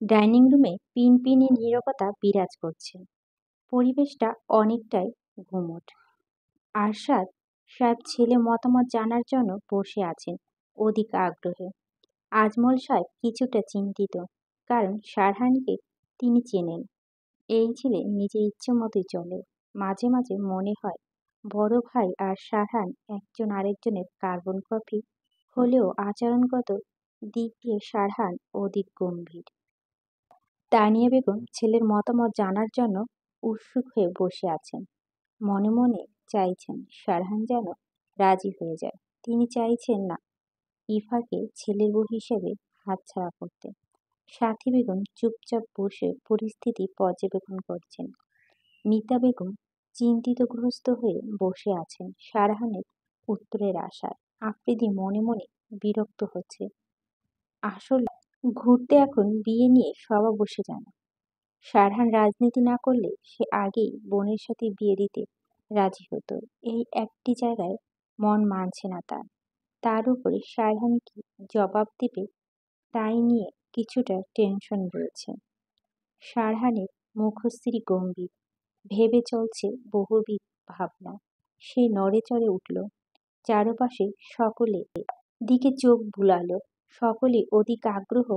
Dining রুমে পিনপিনে নীরবতা বিরাজ করছে। পরিবেশটা অনেকটাই গুমোট। আরশাদ সাহেব ছেলে মতামত জানার জন্য বসে আছেন অধিক আগ্রহে। আজমল সাহেব কিছুটা চিন্তিত, কারণ সারহানকে তিনি চেনেন। এই ছেলে নিজের ইচ্ছে মতোই চলে। মাঝে মাঝে মনে হয় বড় ভাই আর সারহান একজন আরেকজনের কার্বন কপি হলেও আচরণগত দিক দিয়ে সারহান অধিক গম্ভীর। তানিয়া বেগম ছেলের মতামত জানার জন্য উৎসুক হয়ে বসে আছেন। মনে মনে চাইছেন সারহান যেন রাজি হয়ে যায়। তিনি চাইছেন না ইফাকে ছেলের বউ হিসেবে হাতছাড়া করতে। সাথী বেগম চুপচাপ বসে পরিস্থিতি পর্যবেক্ষণ করছেন। মিতা বেগম চিন্তিতগ্রস্ত হয়ে বসে আছেন সারহানের উত্তরের আশায়। আফ্রিদি মনে মনে বিরক্ত হচ্ছে। আসলে ঘুরতে এখন বিয়ে নিয়ে সবা বসে যায় না। সারহান রাজনীতি না করলে সে আগেই বোনের সাথে বিয়ে দিতে রাজি হতো। এই একটি জায়গায় মন মানছে না তার। তার উপরে সারহান কি জবাব দেবে তাই নিয়ে কিছুটা টেনশন রয়েছে। সারহানের মুখশ্রী গম্ভীর, ভেবে চলছে বহুবিধ ভাবনা। সে নড়ে চড়ে উঠল। চারপাশে সকলে দিকে চোখ বুলালো। সকলে অধিক আগ্রহ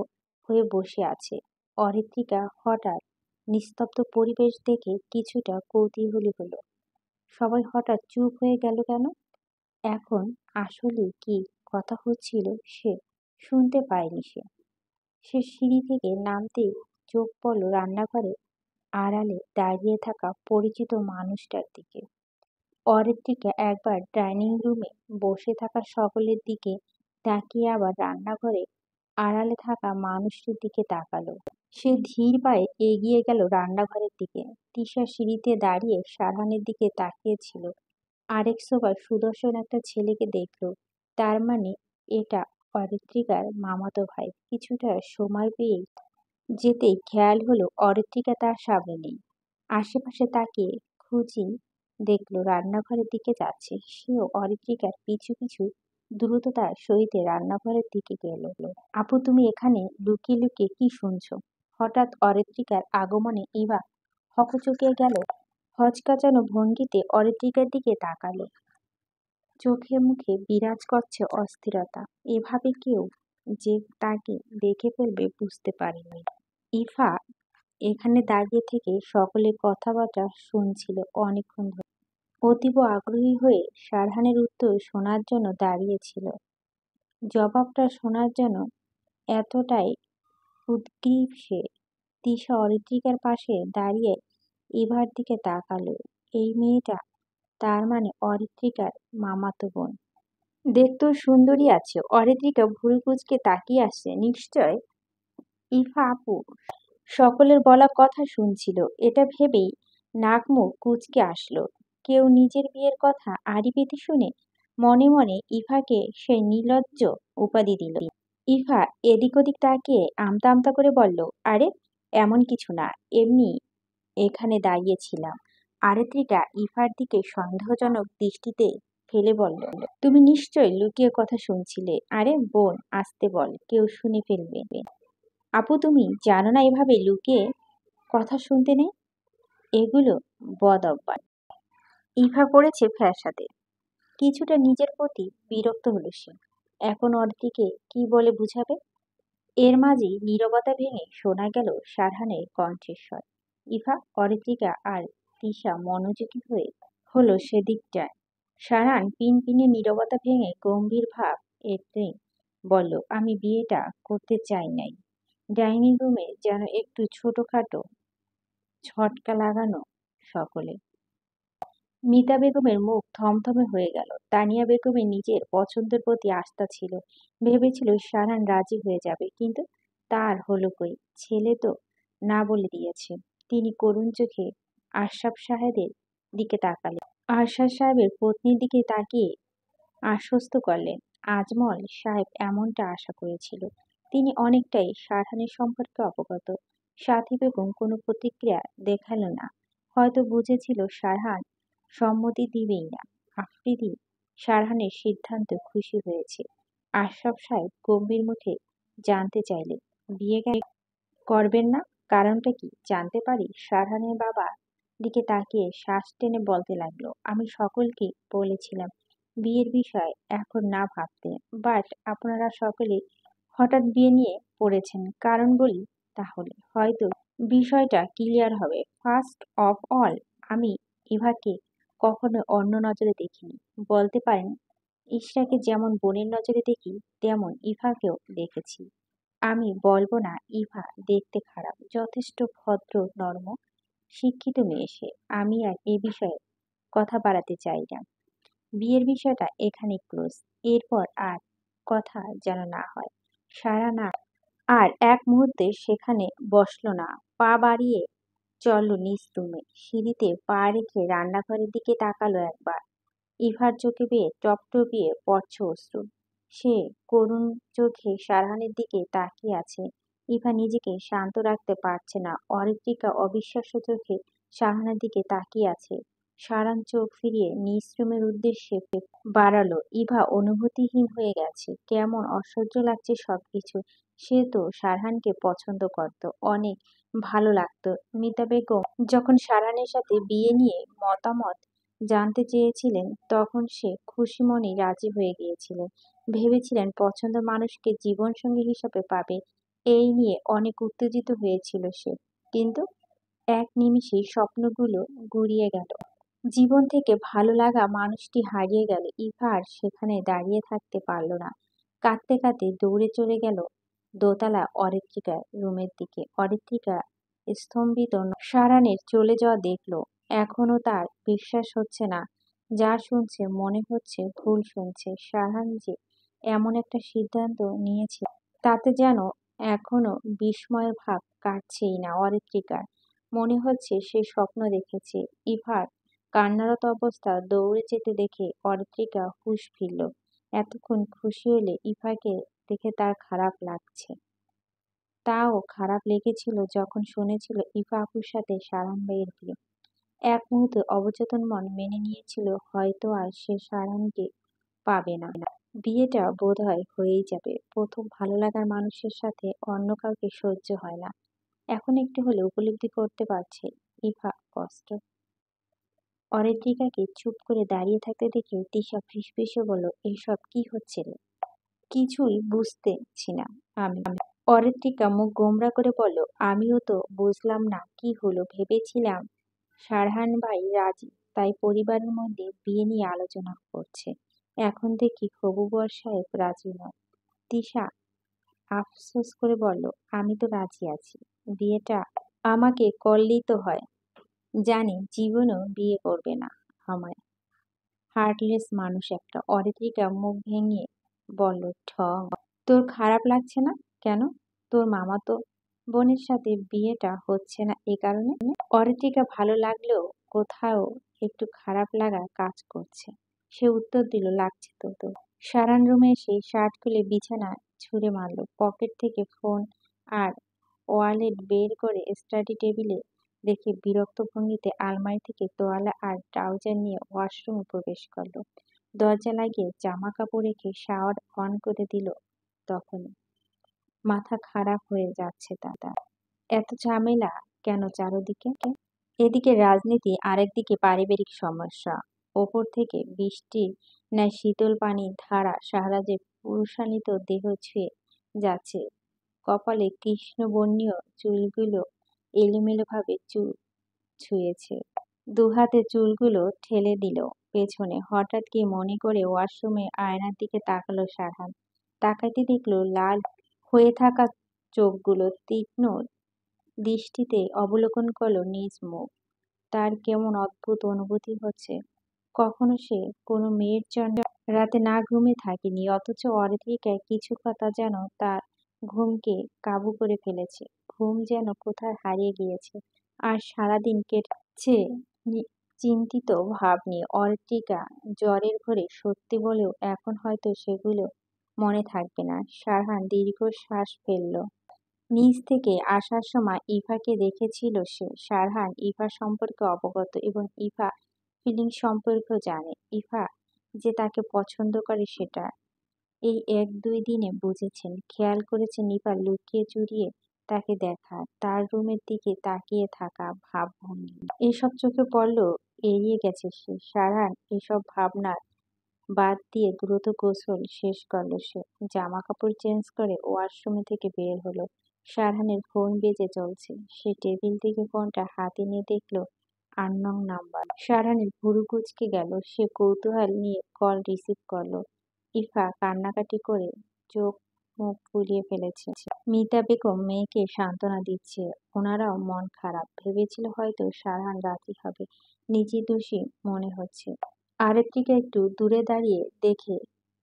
হয়ে বসে আছে। অরিত্রিকা হঠাৎ নিস্তব্ধ পরিবেশ দেখে কিছুটা কৌতূহলী হলো। সবাই হঠাৎ চুপ হয়ে গেল কেন? এখন আসলে কি কথা হচ্ছিল সে শুনতে পায়নি। সে সিঁড়ি থেকে নামতেই চোখ পড়ল রান্নাঘরে আড়ালে দাঁড়িয়ে থাকা পরিচিত মানুষটার দিকে। অরিত্রিকা একবার ডাইনিং রুমে বসে থাকা সকলের দিকে তাকিয়ে আবার রান্নাঘরে আড়ালে থাকা মানুষটির দিকে তাকালো। সে ধীর পায়ে এগিয়ে গেল রান্নাঘরের দিকে। তিশা সিঁড়িতে দাঁড়িয়ে সারহানের দিকে তাকিয়েছিল। আরেক সোফায় সুদর্শন একটা ছেলেকে দেখল। তার মানে এটা অরিত্রিকার মামাতো ভাই। কিছুটা সময় পেয়ে যেতেই খেয়াল হলো অরিত্রিকা তার সামনে নেই। আশেপাশে তাকিয়ে খুঁজি দেখল রান্নাঘরের দিকে যাচ্ছে। সেও অরিত্রিকার পিছু পিছু দ্রুততার সহিত রান্নাঘরের দিকে গেল। আপু, তুমি এখানে লুকিয়ে লুকিয়ে কি শুনছো? হঠাৎ অরিত্রিকার আগমনে ইভা হকচকিয়ে গেল। হচকাচানো ভঙ্গিতে অরিত্রিকার দিকে তাকালো। চোখে মুখে বিরাজ করছে অস্থিরতা। এভাবে কেউ যে তাকে দেখে ফেলবে বুঝতে পারেনি। ইভা এখানে দাঁড়িয়ে থেকে সকলের কথাবার্তা শুনছিল অনেকক্ষণ ধরে। অতীব আগ্রহী হয়ে সারহানের উত্তর শোনার জন্য দাঁড়িয়েছিল। জবাবটা শোনার জন্য এতটাই উদগ্রীব সে। তিশা অরিত্রিকার পাশে দাঁড়িয়ে ইভার দিকে তাকালো। এই মেয়েটা তার মানে অরিত্রিকার মামাতো বোন। দেখতেও সুন্দরী আছে। অরিত্রিকা ভুরু কুঁচকে তাকিয়ে আসছে। নিশ্চয় ইভা আপু সকলের বলা কথা শুনছিল। এটা ভেবেই নাক মুখ কুঁচকে আসলো। কেউ নিজের বিয়ের কথা আড়ি পেতে শুনে মনে মনে ইভাকে সে নির্লজ্জ উপাধি দিল। ইভা এদিক ওদিক তাকিয়ে আমতা আমতা করে বলল, আরে এমন কিছু না, এমনি এখানে দাঁড়িয়েছিলাম। আরিত্রিকা ইভার দিকে সন্দেহজনক দৃষ্টিতে ফেলে বলল, তুমি নিশ্চয় লুকিয়ে কথা শুনছিলে। আরে বোন, আসতে বল, কেউ শুনে ফেলবে। আপু, তুমি জানো না এভাবে লুকিয়ে কথা শুনতে নেই? এগুলো বদ অভ্যাস। ইভা করেছে ফ্যাসাদে। কিছুটা নিজের প্রতি বিরক্ত হলো সে। এখন ওর দিকে কি বলে বুঝাবে? এর মাঝেই নীরবতা ভেঙে শোনা গেল সারহানের কণ্ঠস্বর। ইভা, অরিত্রিকা আর তিশা মনোযোগী হয়ে হলো সেদিকটায়। সারহান পিনপিনে নীরবতা ভেঙে গম্ভীর ভাব এতে বলল, আমি বিয়েটা করতে চাই নাই। ডাইনিং রুমে যেন একটু ছোটখাটো ঝটকা লাগানো সকলে। মিতা বেগমের মুখ থমথমে হয়ে গেল। তানিয়া বেগমের নিজের পছন্দের প্রতি আস্থা ছিল। ভেবেছিল সারহান রাজি হয়ে যাবে, কিন্তু তার হলো কই। ছেলে তো না বলে দিয়েছে। তিনি করুণ চোখে আশরাফ সাহেবের দিকে তাকালেন। আরশাদ সাহেবের পত্নীর দিকে তাকিয়ে আশ্বস্ত করলেন। আজমল সাহেব এমনটা আশা করেছিল। তিনি অনেকটাই সারহানের সম্পর্কে অবগত। সাথী বেগম কোনো প্রতিক্রিয়া দেখালো না। হয়তো বুঝেছিল সারহান সম্মতি দিবেই না। আফ্রিদি সারহানের সিদ্ধান্তে খুশি হয়েছে। আশরাফ সাহেব গম্ভীর মুখে জানতে চাইলেন, বিয়ে করবেন না? কারণটা কি জানতে পারি? সারহানের বাবা দিকে তাকিয়ে শ্বাস টেনে বলতে লাগলো, আমি সকলকে বলেছিলাম বিয়ের বিষয় এখন না ভাবতে, বাট আপনারা সকলে হঠাৎ বিয়ে নিয়ে পড়েছেন। কারণ বলি তাহলে হয়তো বিষয়টা ক্লিয়ার হবে। ফার্স্ট অফ অল, আমি ইভাকে কখনো অন্য নজরে দেখিনি। বলতে পারেন ইশরাকে যেমন বোনের নজরে দেখি, তেমন ইভাকেও দেখেছি। আমি বলবো না ইভা দেখতে খারাপ, যথেষ্ট ভদ্র, নর্ম, শিক্ষিত মেয়ে সে। আমি আর এ বিষয়ে কথা বাড়াতে চাই না। বিয়ের বিষয়টা এখানে ক্লোজ। এরপর আর কথা যেন না হয়। সারা না আর এক মুহূর্তে সেখানে বসলো না, পা বাড়িয়ে চলল নিস্তুমে। সিঁড়িতে পা রেখে রান্নাঘরের দিকে তাকালো একবার। ইভার চোখে বেয়ে টপটপিয়ে পড়ছে অশ্রু। সে করুণ চোখে সারহানের দিকে তাকিয়ে আছে। ইভা নিজেকে শান্ত রাখতে পারছে না। অরিত্রিকা অবিশ্বাস্য চোখে সারহানের দিকে তাকিয়ে আছে। সারান চোখ ফিরিয়ে নিজ উদ্দেশ্যে বাড়ালো। ইভা অনুভূতিহীন হয়ে গেছে। কেমন অসহ্য লাগছে সবকিছু। সে তো সারহানকে পছন্দ করত, অনেক ভালো লাগতো। মিতা বেগম যখন সারহানের সাথে বিয়ে নিয়ে মতামত জানতে চেয়েছিলেন, তখন সে খুশি মনেই রাজি হয়ে গিয়েছিলেন। ভেবেছিলেন পছন্দ মানুষকে জীবনসঙ্গী হিসাবে পাবে। এই নিয়ে অনেক উত্তেজিত হয়েছিল সে। কিন্তু এক নিমিষেই স্বপ্নগুলো গুড়িয়ে গেল। জীবন থেকে ভালো লাগা মানুষটি হারিয়ে গেল। ইভা আর সেখানে দাঁড়িয়ে থাকতে পারল না। কাঁদতে কাঁদতে দৌড়ে চলে গেল দোতলা অরিত্রিকার রুমের দিকে। অরিত্রিকা স্তম্ভিত সারানের চলে যাওয়া দেখলো। এখনো তার বিশ্বাস হচ্ছে না। যা শুনছে মনে হচ্ছে ভুল শুনছে। সারহান যে এমন একটা সিদ্ধান্ত নিয়েছে, তাতে যেন এখনো বিস্ময়ের ভাব কাটছেই না অরিত্রিকার। মনে হচ্ছে সে স্বপ্ন দেখেছে। ইভার কান্নারত অবস্থা দৌড়ে যেতে দেখে অরিত্রিকা হুঁশ ফিরল। এতক্ষণ খুশি হলে ইভাকে দেখে তার খারাপ লাগছে। তাও খারাপ লেগেছিল যখন শুনেছিল ইভা আপুর সাথে সারহান ভাইয়ের বিয়ে। এক মুহূর্তে অবচেতন মন মেনে নিয়েছিল হয়তো আর সে সারহানকে পাবে না। বিয়েটা বোধহয় হয়েই যাবে। প্রথম ভালো লাগার মানুষের সাথে অন্য কাউকে সহ্য হয় না। এখন একটু হলে উপলব্ধি করতে পারছে ইভা কষ্ট। অরিত্রিকাকে চুপ করে দাঁড়িয়ে থাকতে দেখে তিশা ফিসফিসে বলল, এসব কি হচ্ছে রে? কিছুই বুঝতেছি না আমি। অরিত্রিকা মুখ গোমড়া করে বলল, আমিও তো বুঝলাম না কি হলো। ভেবেছিলাম সারহান ভাই রাজি, তাই পরিবারের মধ্যে বিয়ে নিয়ে আলোচনা করছে। এখন দেখি হবু বর সাহেব রাজি নয়। তিশা আফসোস করে বলল, আমি তো রাজি আছি। বিয়েটা আমাকে করলেই তো হয়। জানি জীবনেও বিয়ে করবে না আমায়। হার্টলেস মানুষ একটা। অরিত্রিকা মুখ ভেঙে বলল, ঠং। তোর খারাপ লাগছে না কেন? তোর মামাতো বোনের সাথে বিয়েটা হচ্ছে না এ কারণে? অরিত্রিকা ভালো লাগলেও কোথাও একটু খারাপ লাগা কাজ করছে। সে উত্তর দিল, লাগছে তো। সারান রুমে এসে শার্ট খুলে বিছানায় ছুঁড়ে মারল। পকেট থেকে ফোন আর ওয়ালেট বের করে স্টাডি টেবিলে রেখে বিরক্ত ভঙ্গিতে আলমারি থেকে তোয়ালে আর ট্রাউজার নিয়ে ওয়াশরুমে প্রবেশ করল। দরজা লাগিয়ে জামা কাপড় রেখে শাওয়ার অন করে দিল। তখনই মাথা খারাপ হয়ে যাচ্ছে তার। এত ঝামেলা কেন চারদিকে? এদিকে রাজনীতি, আরেকদিকে পারিবারিক সমস্যা। ওপর থেকে বৃষ্টির ন্যায় শীতল পানির ধারা শাহরাজের পুরুষান্বিত দেহ ছুঁয়ে যাচ্ছে। কপালে কৃষ্ণবর্ণীয় চুলগুলো এলোমেলোভাবে ছুঁয়েছে। দুহাতে চুলগুলো ঠেলে দিল পেছনে। হঠাৎ কি মনে করে ওয়াশরুমে আয়নার দিকে তাকালো সারহান। তাকাইতে দেখলো লাল হয়ে থাকা চোখগুলো তীক্ষ্ণ দৃষ্টিতে অবলোকন করলো নিজ মুখ। তার কেমন অদ্ভুত অনুভূতি হচ্ছে। কখনো সে কোনো মেয়ের জন্য রাতে না ঘুমিয়ে থাকেনি, অথচ অরিত্রিকার কিছু কথা যেন তার ঘুমকে কাবু করে ফেলেছে। ঘুম যেন কোথায় হারিয়ে গিয়েছে। আর সারাদিন কেটেছে চিন্তিত ভাব নিয়ে। অরিত্রিকা জ্বরের ঘোরে সত্যি বলেও এখন হয়তো সেগুলো মনে থাকবে না। সারহান দীর্ঘশ্বাস ফেলল। নিজ থেকে আসার সময় ইভাকে দেখেছিল সে। সারহান ইভা সম্পর্কে অবগত এবং ইভা ফিলিং সম্পর্কেও জানে। ইভা যে তাকে পছন্দ করে সেটা এই এক দুই দিনে বুঝেছেন। খেয়াল করেছেন ইভা লুকিয়ে চুরিয়ে তাকে দেখা, তার রুমের দিকে তাকিয়ে থাকা ভাবভঙ্গি, এসব চোখে পড়ল। এড়িয়ে গেছে সে। সারান এসব ভাবনা বাদ দিয়ে দ্রুত গোসল শেষ করলো সে। জামা কাপড় চেঞ্জ করে ওয়াশরুমে থেকে বের হলো। সারহানের ফোন বেজে চলছে। সে টেবিল থেকে ফোনটা হাতে নিয়ে দেখলো আননোন নাম্বার। সারহানের ভুরু কুঁচকে গেল। সে কৌতূহল নিয়ে কল রিসিভ করলো। ইফা কান্নাকাটি করে চোখ মুখ ফুলিয়ে ফেলেছে। মিতা বেগম মেয়েকে সান্ত্বনা দিচ্ছে। ওনারাও মন খারাপ। ভেবেছিল হয়তো সারহান রাজি হবে। নিজে দোষী মনে হচ্ছে। আরেকটিকে একটু দূরে দাঁড়িয়ে দেখে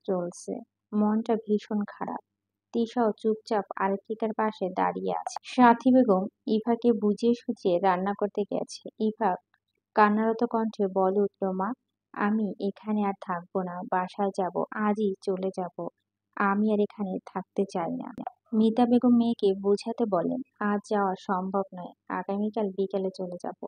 চলছে। মনটা ভীষণ খারাপ। তিশাও চুপচাপ আরেকটিকার পাশে দাঁড়িয়ে আছে। সাথী বেগম ইভাকে বুঝিয়ে সুঝিয়ে রান্না করতে গেছে। ইভা কান্নারত কণ্ঠে বলে উঠল, মা, আমি এখানে আর থাকবো না, বাসায় যাব, আজই চলে যাব। আমি আর এখানে থাকতে চাই না। মিতা বেগম মেয়েকে বোঝাতে বলেন, আজ যাওয়া সম্ভব নয়, আগামীকাল বিকেলে চলে যাব।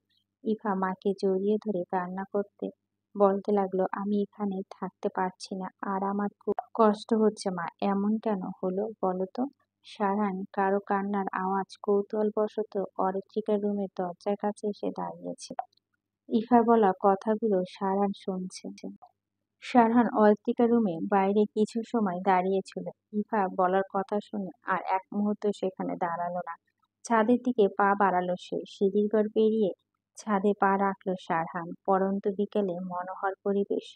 ইভা মাকে জড়িয়ে ধরে কান্না করতে বলতে লাগলো, আমি এখানে থাকতে পারছি না, আর আমার খুব কষ্ট হচ্ছে মা। এমন কেন হলো বলো তো? সারহান কারো কান্নার আওয়াজ কৌতূহলবশত অরিত্রিকার রুমের দরজার কাছে এসে দাঁড়িয়েছে। ইফার বলা কথাগুলো সারহান শুনছে। সারহান অরিত্রিকার রুমে বাইরে কিছু সময় দাঁড়িয়েছিল। ইভা বলার কথা শুনে আর এক মুহূর্ত সেখানে দাঁড়ালো না। ছাদের দিকে পা বাড়ালো সে। সিঁড়ির ঘর পেরিয়ে ছাদে পা রাখলো সারহান। পড়ন্ত বিকেলে মনোহর পরিবেশ,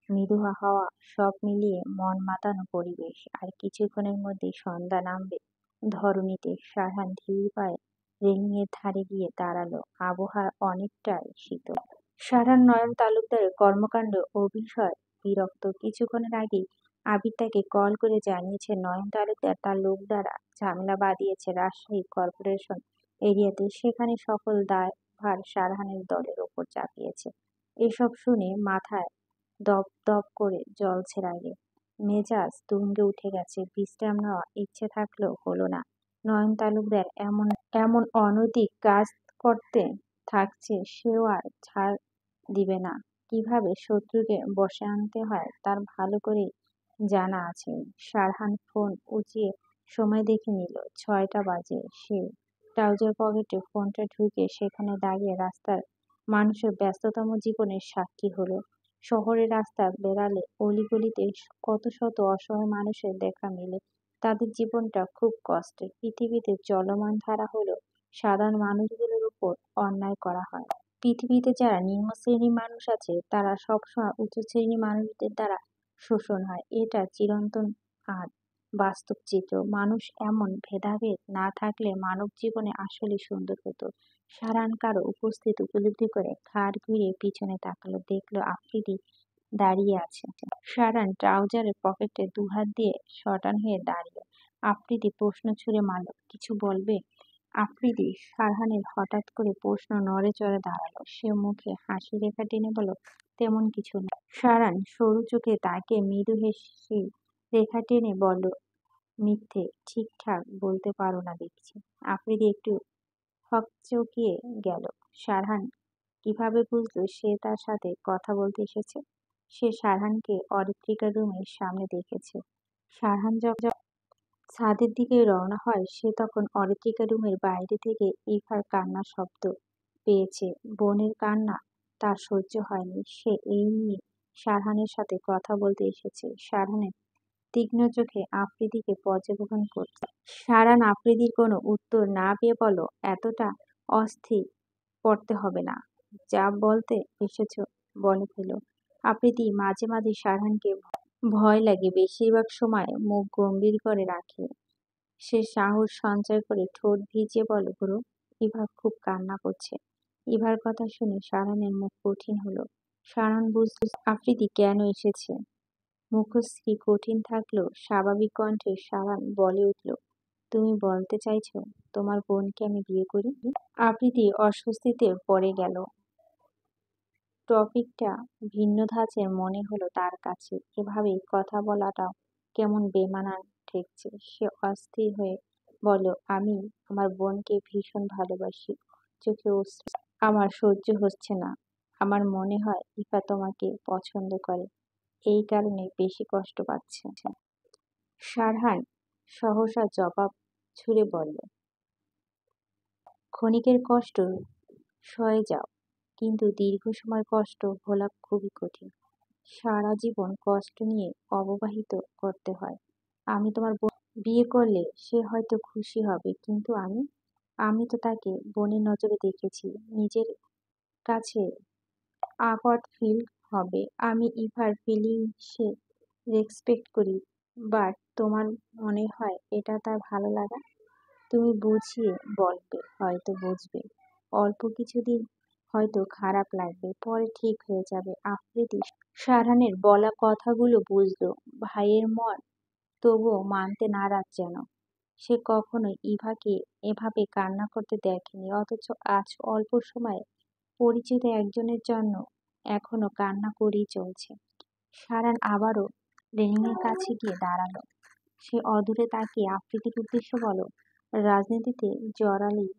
মৃদু হাওয়া, সব মিলিয়ে মন মাতানো পরিবেশ। আর কিছুক্ষণের মধ্যেই সন্ধ্যা নামবে ধরণীতে। সারহান ধীর পায়ে রেলিংয়ের ধারে গিয়ে দাঁড়ালো। আবহাওয়া অনেকটাই শীতল। সারহান নয়ন তালুকদারের কর্মকাণ্ড অভিশয় বিরক্ত। কিছুক্ষণের আগেই আবির তাকে কল করে জানিয়েছে নয়ন তালুকদার তার লোক দ্বারা ঝামেলা বাঁধিয়েছে রাজশাহী কর্পোরেশন এরিয়াতে। সেখানে সকল দায়ভার সারহানের দলের ওপর চাপিয়েছে। এসব শুনে মাথায় দপ দপ করে জ্বলছে রাগে। মেজাজ তুঙ্গে উঠে গেছে। বিশ্রাম নেওয়া ইচ্ছে থাকলেও হলো না। নয়ন তালুকদার এমন এমন অনৈতিক কাজ করতে থাকছে, সেও আর ছাড় দিবে না। কিভাবে শত্রুকে বশে আনতে হয় তার ভালো করেই জানা আছে। সারহান ফোন উঁচিয়ে সময় দেখে নিল। 6টা বাজে। সে ট্রাউজার পকেটে ফোনটা ঢুকে সেখানে দাঁড়িয়ে রাস্তার মানুষের ব্যস্ততম জীবনের সাক্ষী হলো। শহরের রাস্তা বেড়ালে অলিগলিতে কত শত অসহায় মানুষের দেখা মেলে। তাদের জীবনটা খুব কষ্টের। পৃথিবীতে চলমান ধারা হলো সাধারণ মানুষগুলোর উপর অন্যায় করা হয়। পৃথিবীতে যারা নিম্ন শ্রেণীর মানুষ আছে তারা সবসময় উচ্চ শ্রেণীর মানুষদের দ্বারা শোষণ হয়। এটা চিরন্তন আর বাস্তব চিত্র। মানুষ এমন ভেদাভেদ না থাকলে মানব জীবনে আসলে সুন্দর হতো। সারান কারো উপস্থিত উপলব্ধি করে ঘাড় ঘুরিয়ে পিছনে তাকালো। দেখলো আফ্রিদি দাঁড়িয়ে আছে। সারান ট্রাউজারের পকেটে দুহাত দিয়ে শটান হয়ে দাঁড়িয়ে। আফ্রিদি প্রশ্ন ছুড়ে মারল, কিছু বলবে? আফ্রিদি সারহানের হঠাৎ করে প্রশ্ন নড়ে চড়ে দাঁড়ালো। সে মুখে হাসি রেখা টেনে বলল, তেমন কিছু না। সারান সরু চোখে তাকে মৃদু হেসে রেখা টেনে বলল, মিথ্যে ঠিকঠাক বলতে পারো না দেখছি। আফ্রিদি একটু হকচকিয়ে গেল। সারহান কিভাবে বুঝলো সে তার সাথে কথা বলতে এসেছে? সে সারহানকে অরিত্রিকার রুমের সামনে দেখেছে। সারহান যখন ছাদের দিকে রওনা হয় সে তখন অরিত্রিকা রুমের বাইরে থেকে ইভার কান্নার শব্দ পেয়েছে। বোনের কান্না তার সহ্য হয়নি। সে এই নিয়ে সারহানের সাথে কথা বলতে এসেছে। সারহানের তীক্ষ্ণ চোখে আফ্রিদিকে পর্যবেক্ষণ করছে। সারান আফ্রিদির কোনো উত্তর না পেয়ে বলল, এতটা অস্থির পড়তে হবে না, যা বলতে এসেছো বলে ফেলো। আফ্রিদি মাঝে মাঝে সারহানকে ভয় লাগে। বেশিরভাগ সময় মুখ গম্ভীর করে রাখে। সে সাহস সঞ্চয় করে ঠোঁট ভিজিয়ে বলে, গুরু, ইভা খুব কান্না করছে। ইভার কথা শুনে সারানের মুখ কঠিন হলো। সারান বুঝল আফ্রিদি কেন এসেছে। মুখশ্রী কঠিন থাকলেও স্বাভাবিক কণ্ঠে সারান বলে উঠল, তুমি বলতে চাইছো তোমার বোনকে আমি বিয়ে করি? আফ্রিদি অস্বস্তিতে পড়ে গেল। টপিকটা ভিন্ন ধাঁচের মনে হলো তার কাছে। এভাবে কথা বলাটাও কেমন বেমানান ঠেকছে। সে অস্থির হয়ে বলল, আমি আমার বোনকে ভীষণ ভালোবাসি। চোখে অশ্রু। আমার সহ্য হচ্ছে না। আমার মনে হয় ইফা তোমাকে পছন্দ করে, এই কারণে বেশি কষ্ট পাচ্ছে। সারহান সহসা জবাব ছুড়ে বলল, ক্ষণিকের কষ্ট সয়ে যাও, কিন্তু দীর্ঘ সময় কষ্ট ভোলা খুবই কঠিন। সারা জীবন কষ্ট নিয়ে অববাহিত করতে হয়। আমি তোমার বিয়ে করলে সে হয়তো খুশি হবে, কিন্তু আমি তো তাকে বোনের নজরে দেখেছি। নিজের কাছে awkward ফিল হবে। আমি ইভার ফিলিংসে রেসপেক্ট করি, বাট তোমার মনে হয় এটা তার ভালো লাগা? তুমি বুঝিয়ে বলবে, হয়তো বুঝবে। অল্প কিছুদিন হয়তো খারাপ লাগবে, পরে ঠিক হয়ে যাবে। আফ্রিদি সারহানের বলা কথাগুলো বুঝলো। ভাইয়ের মন তবুও মানতে নারাজ যেন। সে কখনোই ইভাকে এভাবে কান্না করতে দেখেনি, অথচ আজ অল্প সময়ে পরিচিত একজনের জন্য এখনো কান্না করেই চলছে। সারান আবারও রেলিংয়ের কাছে গিয়ে দাঁড়ালো। সে অদূরে তাকিয়ে আফ্রিদির উদ্দেশ্যে বলল, রাজনীতিতে জড়ালেই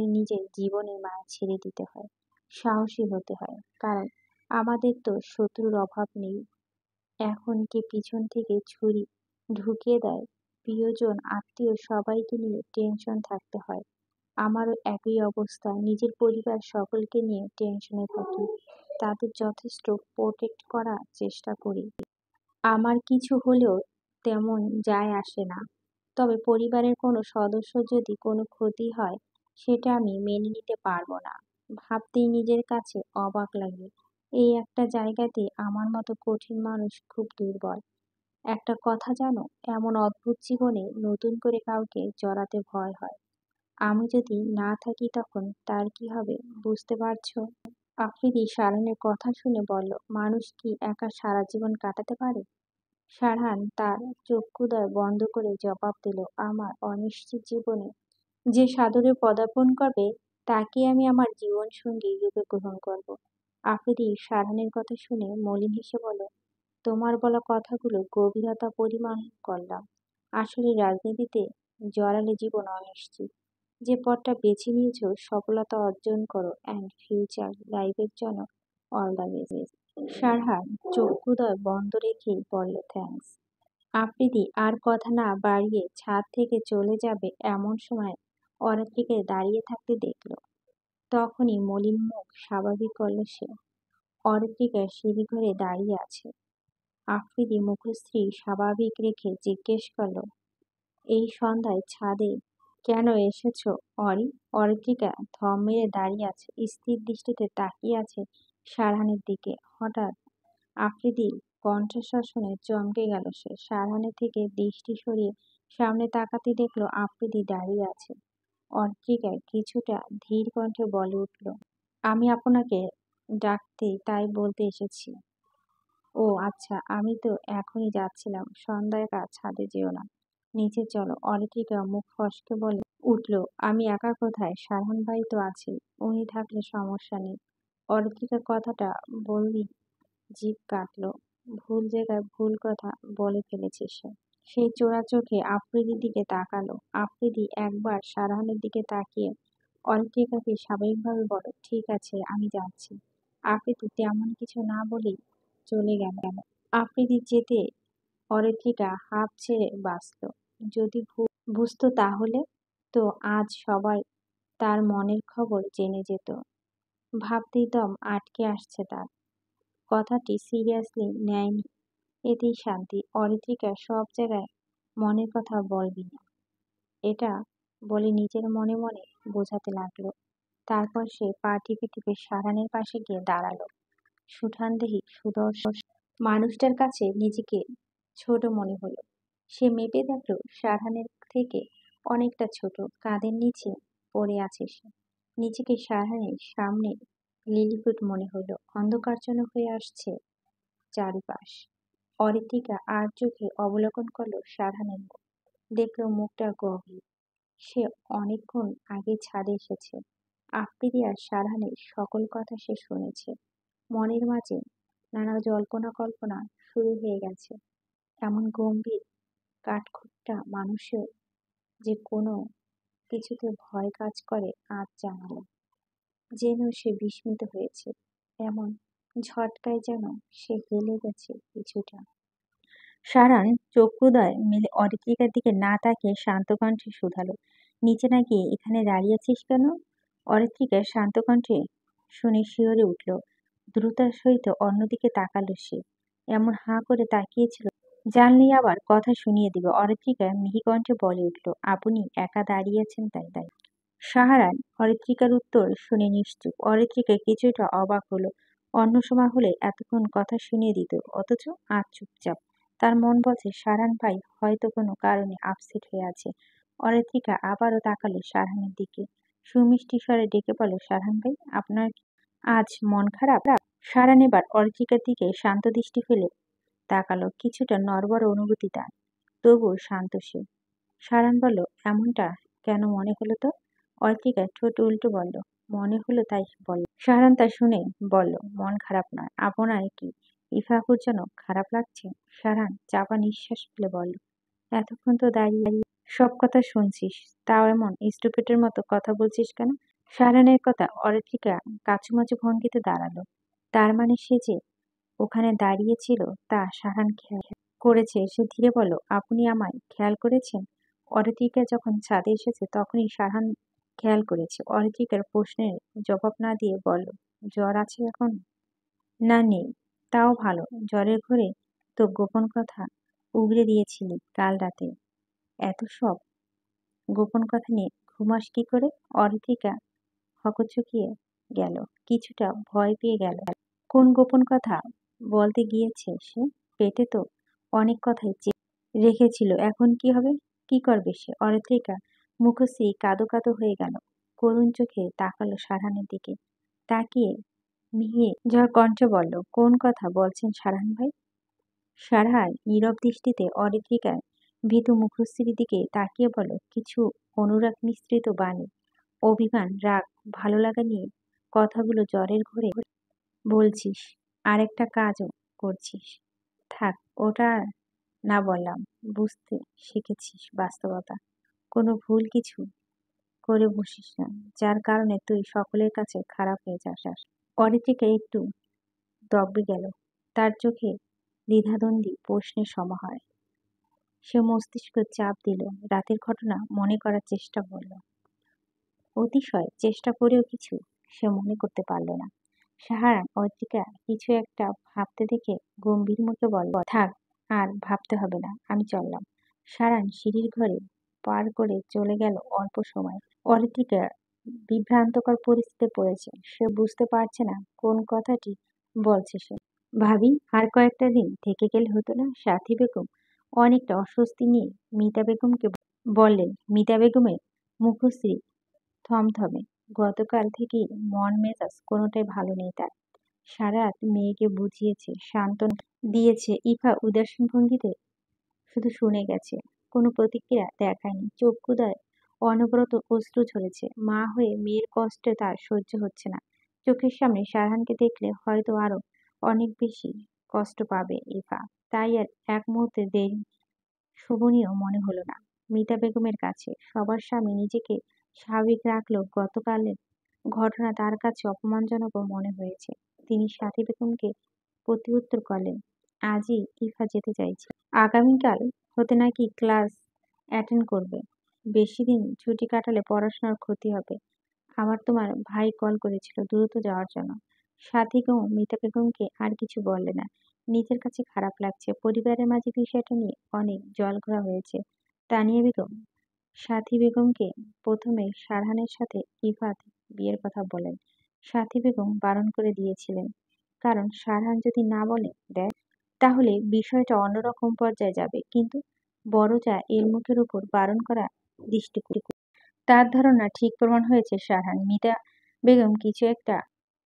নিজের জীবনের মায়া ছেড়ে দিতে হয়, সাহসী হতে হয়। কারণ আমাদের তো শত্রুর অভাব নেই। এখন কে পিছন থেকে ছুরি ঢুকিয়ে দেয়, প্রিয়জন আত্মীয় সবাইকে নিয়ে টেনশন থাকতে হয়। আমারও একই অবস্থা। নিজের পরিবার সকলকে নিয়ে টেনশনে থাকি, তাদের যথেষ্ট প্রোটেক্ট করার চেষ্টা করি। আমার কিছু হলেও তেমন যায় আসে না, তবে পরিবারের কোনো সদস্য যদি কোনো ক্ষতি হয় সেটা আমি মেনে নিতে পারবো না। ভাবতেই নিজের কাছে অবাক লাগে। এই একটা জায়গাতে আমার মতো কঠিন মানুষ খুব দুর্বল। একটা কথা জানো, এমন অদ্ভুত জীবনে নতুন করে কাউকে জড়াতে ভয় হয়। আমি যদি না থাকি তখন তার কি হবে, বুঝতে পারছো? আফ্রিদি সারানের কথা শুনে বলল, মানুষ কি একা সারা জীবন কাটাতে পারে? সারহান তার চক্ষুদ্বয় বন্ধ করে জবাব দিল, আমার অনিশ্চিত জীবনে যে সাদরে পদার্পণ করবে তাকে আমি আমার জীবন সঙ্গী রূপে গ্রহণ করব। আফ্রিদি সারহানের কথা শুনে মলিন হেসে বলল, তোমার বলা কথাগুলো গভীরতা পরিমাণ করলাম। আসলে রাজনীতিতে জড়ালে জীবন অনিশ্চিত। যে পথটা বেছে নিয়েছো সফলতা অর্জন করো, অ্যান্ড ফিউচার লাইফের জন্য অল দ্য বেস্ট। সারহান চক্ষুদ্বয় বন্ধ রেখেই বলল, থ্যাঙ্কস। আফ্রিদি আর কথা না বাড়িয়ে ছাদ থেকে চলে যাবে এমন সময় অরাত্রিকে দাঁড়িয়ে থাকতে দেখল। তখনই মলিন মুখ স্বাভাবিক করল সে। অরাত্রিকা সিঁড়িঘরে দাঁড়িয়ে আছে। আফ্রিদি মুখশ্রী স্বাভাবিক রেখে জিজ্ঞেস করল, এই সন্ধ্যায় ছাদে কেন এসেছো অরি? অরিত্রিকা থম মেরে দাঁড়িয়ে আছে, স্থির দৃষ্টিতে তাকিয়ে আছে সারহানের দিকে। হঠাৎ আফ্রিদির কণ্ঠস্বর শুনে চমকে গেল সে। সারহানের থেকে দৃষ্টি সরিয়ে সামনে তাকাতে দেখলো আফ্রিদি দাঁড়িয়ে আছে। অরিত্রিকা কিছুটা ধীর কণ্ঠে বলে উঠল, আমি আপনাকে ডাকতে তাই বলতে এসেছি। ও আচ্ছা, আমি তো এখনই যাচ্ছিলাম। সন্ধ্যায় ছাদে যেও না, নিচে চলো। অরিত্রিকা মুখ ফসকে বলে উঠল, আমি একা কোথায়? সারহান ভাই তো আছে, উনি থাকলে সমস্যা নেই। অরিত্রিকা কথাটা বললেই জিভ কাটলো। ভুল জায়গায় ভুল কথা বলে ফেলেছে সে। সেই চোরা চোখে আফ্রিদির দিকে তাকালো। আফ্রিদি একবার সারহানের দিকে তাকিয়ে অরিত্রিকাকে স্বাভাবিকভাবে বলে, ঠিক আছে, আমি যাচ্ছি। আফ্রিদি তেমন কিছু না বলেই চলে গেল। আফ্রিদি যেতে অরিত্রিকা হাঁপ ছেড়ে বাঁচল। যদি বুঝতো তাহলে তো আজ সবাই তার মনের খবর জেনে যেত। ভাবতেই দম আটকে আসছে তার। কথাটি সিরিয়াসলি নেয়নি, এতেই শান্তি। অরিত্রিকা সব জায়গায় মনের কথা বলবি না, এটা বলে নিজের মনে মনে বোঝাতে লাগলো। তারপর সে পা টিপে টিপে সারহানের পাশে গিয়ে দাঁড়ালো। সুঠামদেহী সুদর্শন মানুষটার কাছে নিজেকে ছোট মনে হলো। সে মেপে দেখলো সারহানের থেকে অনেকটা ছোট। কাঁধের নিচে পড়ে আছে সে। নিজেকে সারহানের সামনে লিলিপুট মনে হলো। অন্ধকারাচ্ছন্ন হয়ে আসছে চারিপাশ। অরিত্রিকা আর চোখে অবলোকন করলো সারহানের মুখ। দেখলো মুখটা গভীর। সে অনেকক্ষণ আগে ছাদে এসেছে। আফ্রিদি আর সারহানের সকল কথা সে শুনেছে। মনের মাঝে নানা জল্পনা কল্পনা শুরু হয়ে গেছে। এমন গম্ভীর কাঠখোট্টা মানুষের যে কোনো কিছুতে ভয় কাজ করে আজ জানালো। জেনেও সে বিস্মিত হয়েছে। এমন ঝটকায় যেন সে হেলে গেছে কিছুটা। সারান চক্ষুদ্বয় মেলে অরিত্রিকার দিকে না তাকিয়ে শান্ত কণ্ঠে শুধালো, নিচে না গিয়ে এখানে দাঁড়িয়েছিস কেন? অরিত্রিকার শান্ত কণ্ঠে শুনে শিহরে উঠল। দ্রুতার সহিত অন্যদিকে তাকালো সে। এমন হাঁ করে তাকিয়েছিল, জানলেই আবার কথা শুনিয়ে দিবে। অরিত্রিকা মিহি কণ্ঠে বলে উঠল, আপনি একা দাঁড়িয়ে আছেন তাই তাই। সাহারান অরিত্রিকার উত্তর শুনে নিশ্চুপ। অরিত্রিকা কিছুটা অবাক হলো। অন্য সময় হলে এতক্ষণ কথা শুনিয়ে দিত, অথচ আজ চুপচাপ। তার মন বলছে সারান ভাই হয়তো কোনো কারণে আপসেট হয়ে আছে। অরিত্রিকা আবারও তাকালো সারহানের দিকে। সুমিষ্টি স্বরে ডেকে বলল, সারহান ভাই আপনার কি আজ মন খারাপ? সারান এবার অরিত্রিকার দিকে শান্ত দৃষ্টি ফেলে তাকালো। কিছুটা নড়বড় অনুভূতি তার, তবুও শান্ত সে। সারান বলল, এমনটা কেন মনে হলো তো? অর্পিকা ঠোঁট উল্টো বলল, মনে হলো তাই বলল। সাহারান তা শুনে বলল, মন খারাপ নয়, আপনার কি ইফাকুর জন্য খারাপ লাগছে? সাহারান চাপা নিঃশ্বাস ফেলে বলল, এতক্ষণ তো দাঁড়িয়ে দাঁড়িয়ে সব কথা শুনছিস, তাও এমন স্টুপিটের মতো কথা বলছিস কেন? সাহারানের কথা অরিত্রিকা কাচুমাচু ভঙ্গিতে দাঁড়ালো। তার মানে সে যে ওখানে দাঁড়িয়ে ছিল তা সাহারান খেয়াল করেছে। সে ধীরে বলল, আপনি আমায় খেয়াল করেছেন? অরিত্রিকা যখন ছাদে এসেছে তখনই সাহান খেয়াল করেছে। অরিত্রিকার প্রশ্নের জবাব না দিয়ে বলল, জ্বর আছে এখন? না নেই, তাও ভালো। জ্বরের ঘরে তো গোপন কথা উগরে দিয়েছিলি কাল রাতে। এত সব গোপন কথা নিয়ে ঘুমাস কি করে? অরিত্রিকা হকচকিয়ে গেল, কিছুটা ভয় পেয়ে গেল। কোন গোপন কথা বলতে গিয়েছে সে? পেটে তো অনেক কথাই রেখেছিল, এখন কি হবে? কি করবে সে? অরিত্রিকা মুখশ্রী কাঁদো কাঁদো হয়ে গেল। করুণ চোখে তাকালো সারহানের দিকে। তাকিয়ে মিহিয়ে ঝড় কণ্ঠে বলল, কোন কথা বলছেন সারহান ভাই? সারহান নীরব দৃষ্টিতে অরিত্রিকার ভীতু মুখশ্রীর দিকে তাকিয়ে বলল, কিছু অনুরাগ মিশ্রিত বাণী, অভিমান, রাগ, ভালো লাগা নিয়ে কথাগুলো জ্বরের ঘোরে বলছিস, আর একটা কাজও করছিস। থাক, ওটা আর না বললাম, বুঝতে শিখেছিস বাস্তবতা। কোনো ভুল কিছু করে বসিস না, যার কারণে তুই সকলের কাছে খারাপ হয়ে যাস। অরিত্রিকা একটু দব্বে গেল। তার চোখে দ্বিধাদ্বন্দ্বী প্রশ্নের সমাহার। সে মস্তিষ্ক চাপ দিল, রাতের ঘটনা মনে করার চেষ্টা করল। অতিশয় চেষ্টা করেও কিছু সে মনে করতে পারল না। সাহারান অরিত্রিকা কিছু একটা ভাবতে দেখে গম্ভীর মুখে বলল, থাক, আর ভাবতে হবে না, আমি চললাম। সারান সিঁড়ির ঘরে পার করে চলে গেল। অল্প সময় অরিত্রিকা বিভ্রান্তকর পরিস্থিতিতে পড়েছে। সে বুঝতে পারছে না কোন কথাটি বলছে সে। ভাবি, আর কয়েকটা দিন থেকে গেলে হতো না? সাথী বেগম অনেকটা অস্বস্তি নিয়ে মিতা বেগমকে বললেন। মিতা বেগমের মুখশ্রী থমথমে। গতকাল থেকেই মন মেজাজ কোনোটাই ভালো নেই তার। সারা রাত মেয়েকে বুঝিয়েছে, সান্ত্বনা দিয়েছে। ইভা উদাসীন ভঙ্গিতে শুধু শুনে গেছে, কোনো প্রতিক্রিয়া দেখায়নি। চক্ষুদ্বয়ে অনবরত অশ্রু ঝরেছে। মা হয়ে মেয়ের কষ্টে তার সহ্য হচ্ছে না। চোখের সামনে সারহানকে দেখলে হয়তো আরো অনেক বেশি কষ্ট পাবে ইভা। তাই আর এক মুহূর্তে দেরি শোভনীয় মনে হলো না মিতা বেগমের কাছে। সবার সামনে নিজেকে স্বাভাবিক রাখলেও গতকালের ঘটনা তার কাছে অপমানজনকও মনে হয়েছে। তিনি সাথী বেগমকে প্রতিউত্তর করলেন, আজই ইফা যেতে চাইছে। আগামীকাল হতে নাকি ক্লাস অ্যাটেন্ড করবে। বেশি দিন ছুটি কাটালে পড়াশোনার ক্ষতি হবে। আবার তোমার ভাই কল করেছিল দ্রুত যাওয়ার জন্য। সাথী মিতা বেগমকে আর কিছু বললে না। নিজের কাছে খারাপ লাগছে। পরিবারের মাঝে বিষয়টা নিয়ে অনেক জলঘোলা হয়েছে। তানিয়া বেগম সাথী বেগমকে প্রথমে সারহানের সাথে ইফাত বিয়ের কথা বলেন। সাথী বেগম বারণ করে দিয়েছিলেন, কারণ সারহান যদি না বলে দেয় তাহলে বিষয়টা অন্যরকম পর্যায়ে যাবে। কিন্তু বড় যা এর মুখের উপর বারণ করা দৃষ্টিকোণ। তার ধারণা ঠিক প্রমাণ হয়েছে সারহান। মিতা বেগম কিছু একটা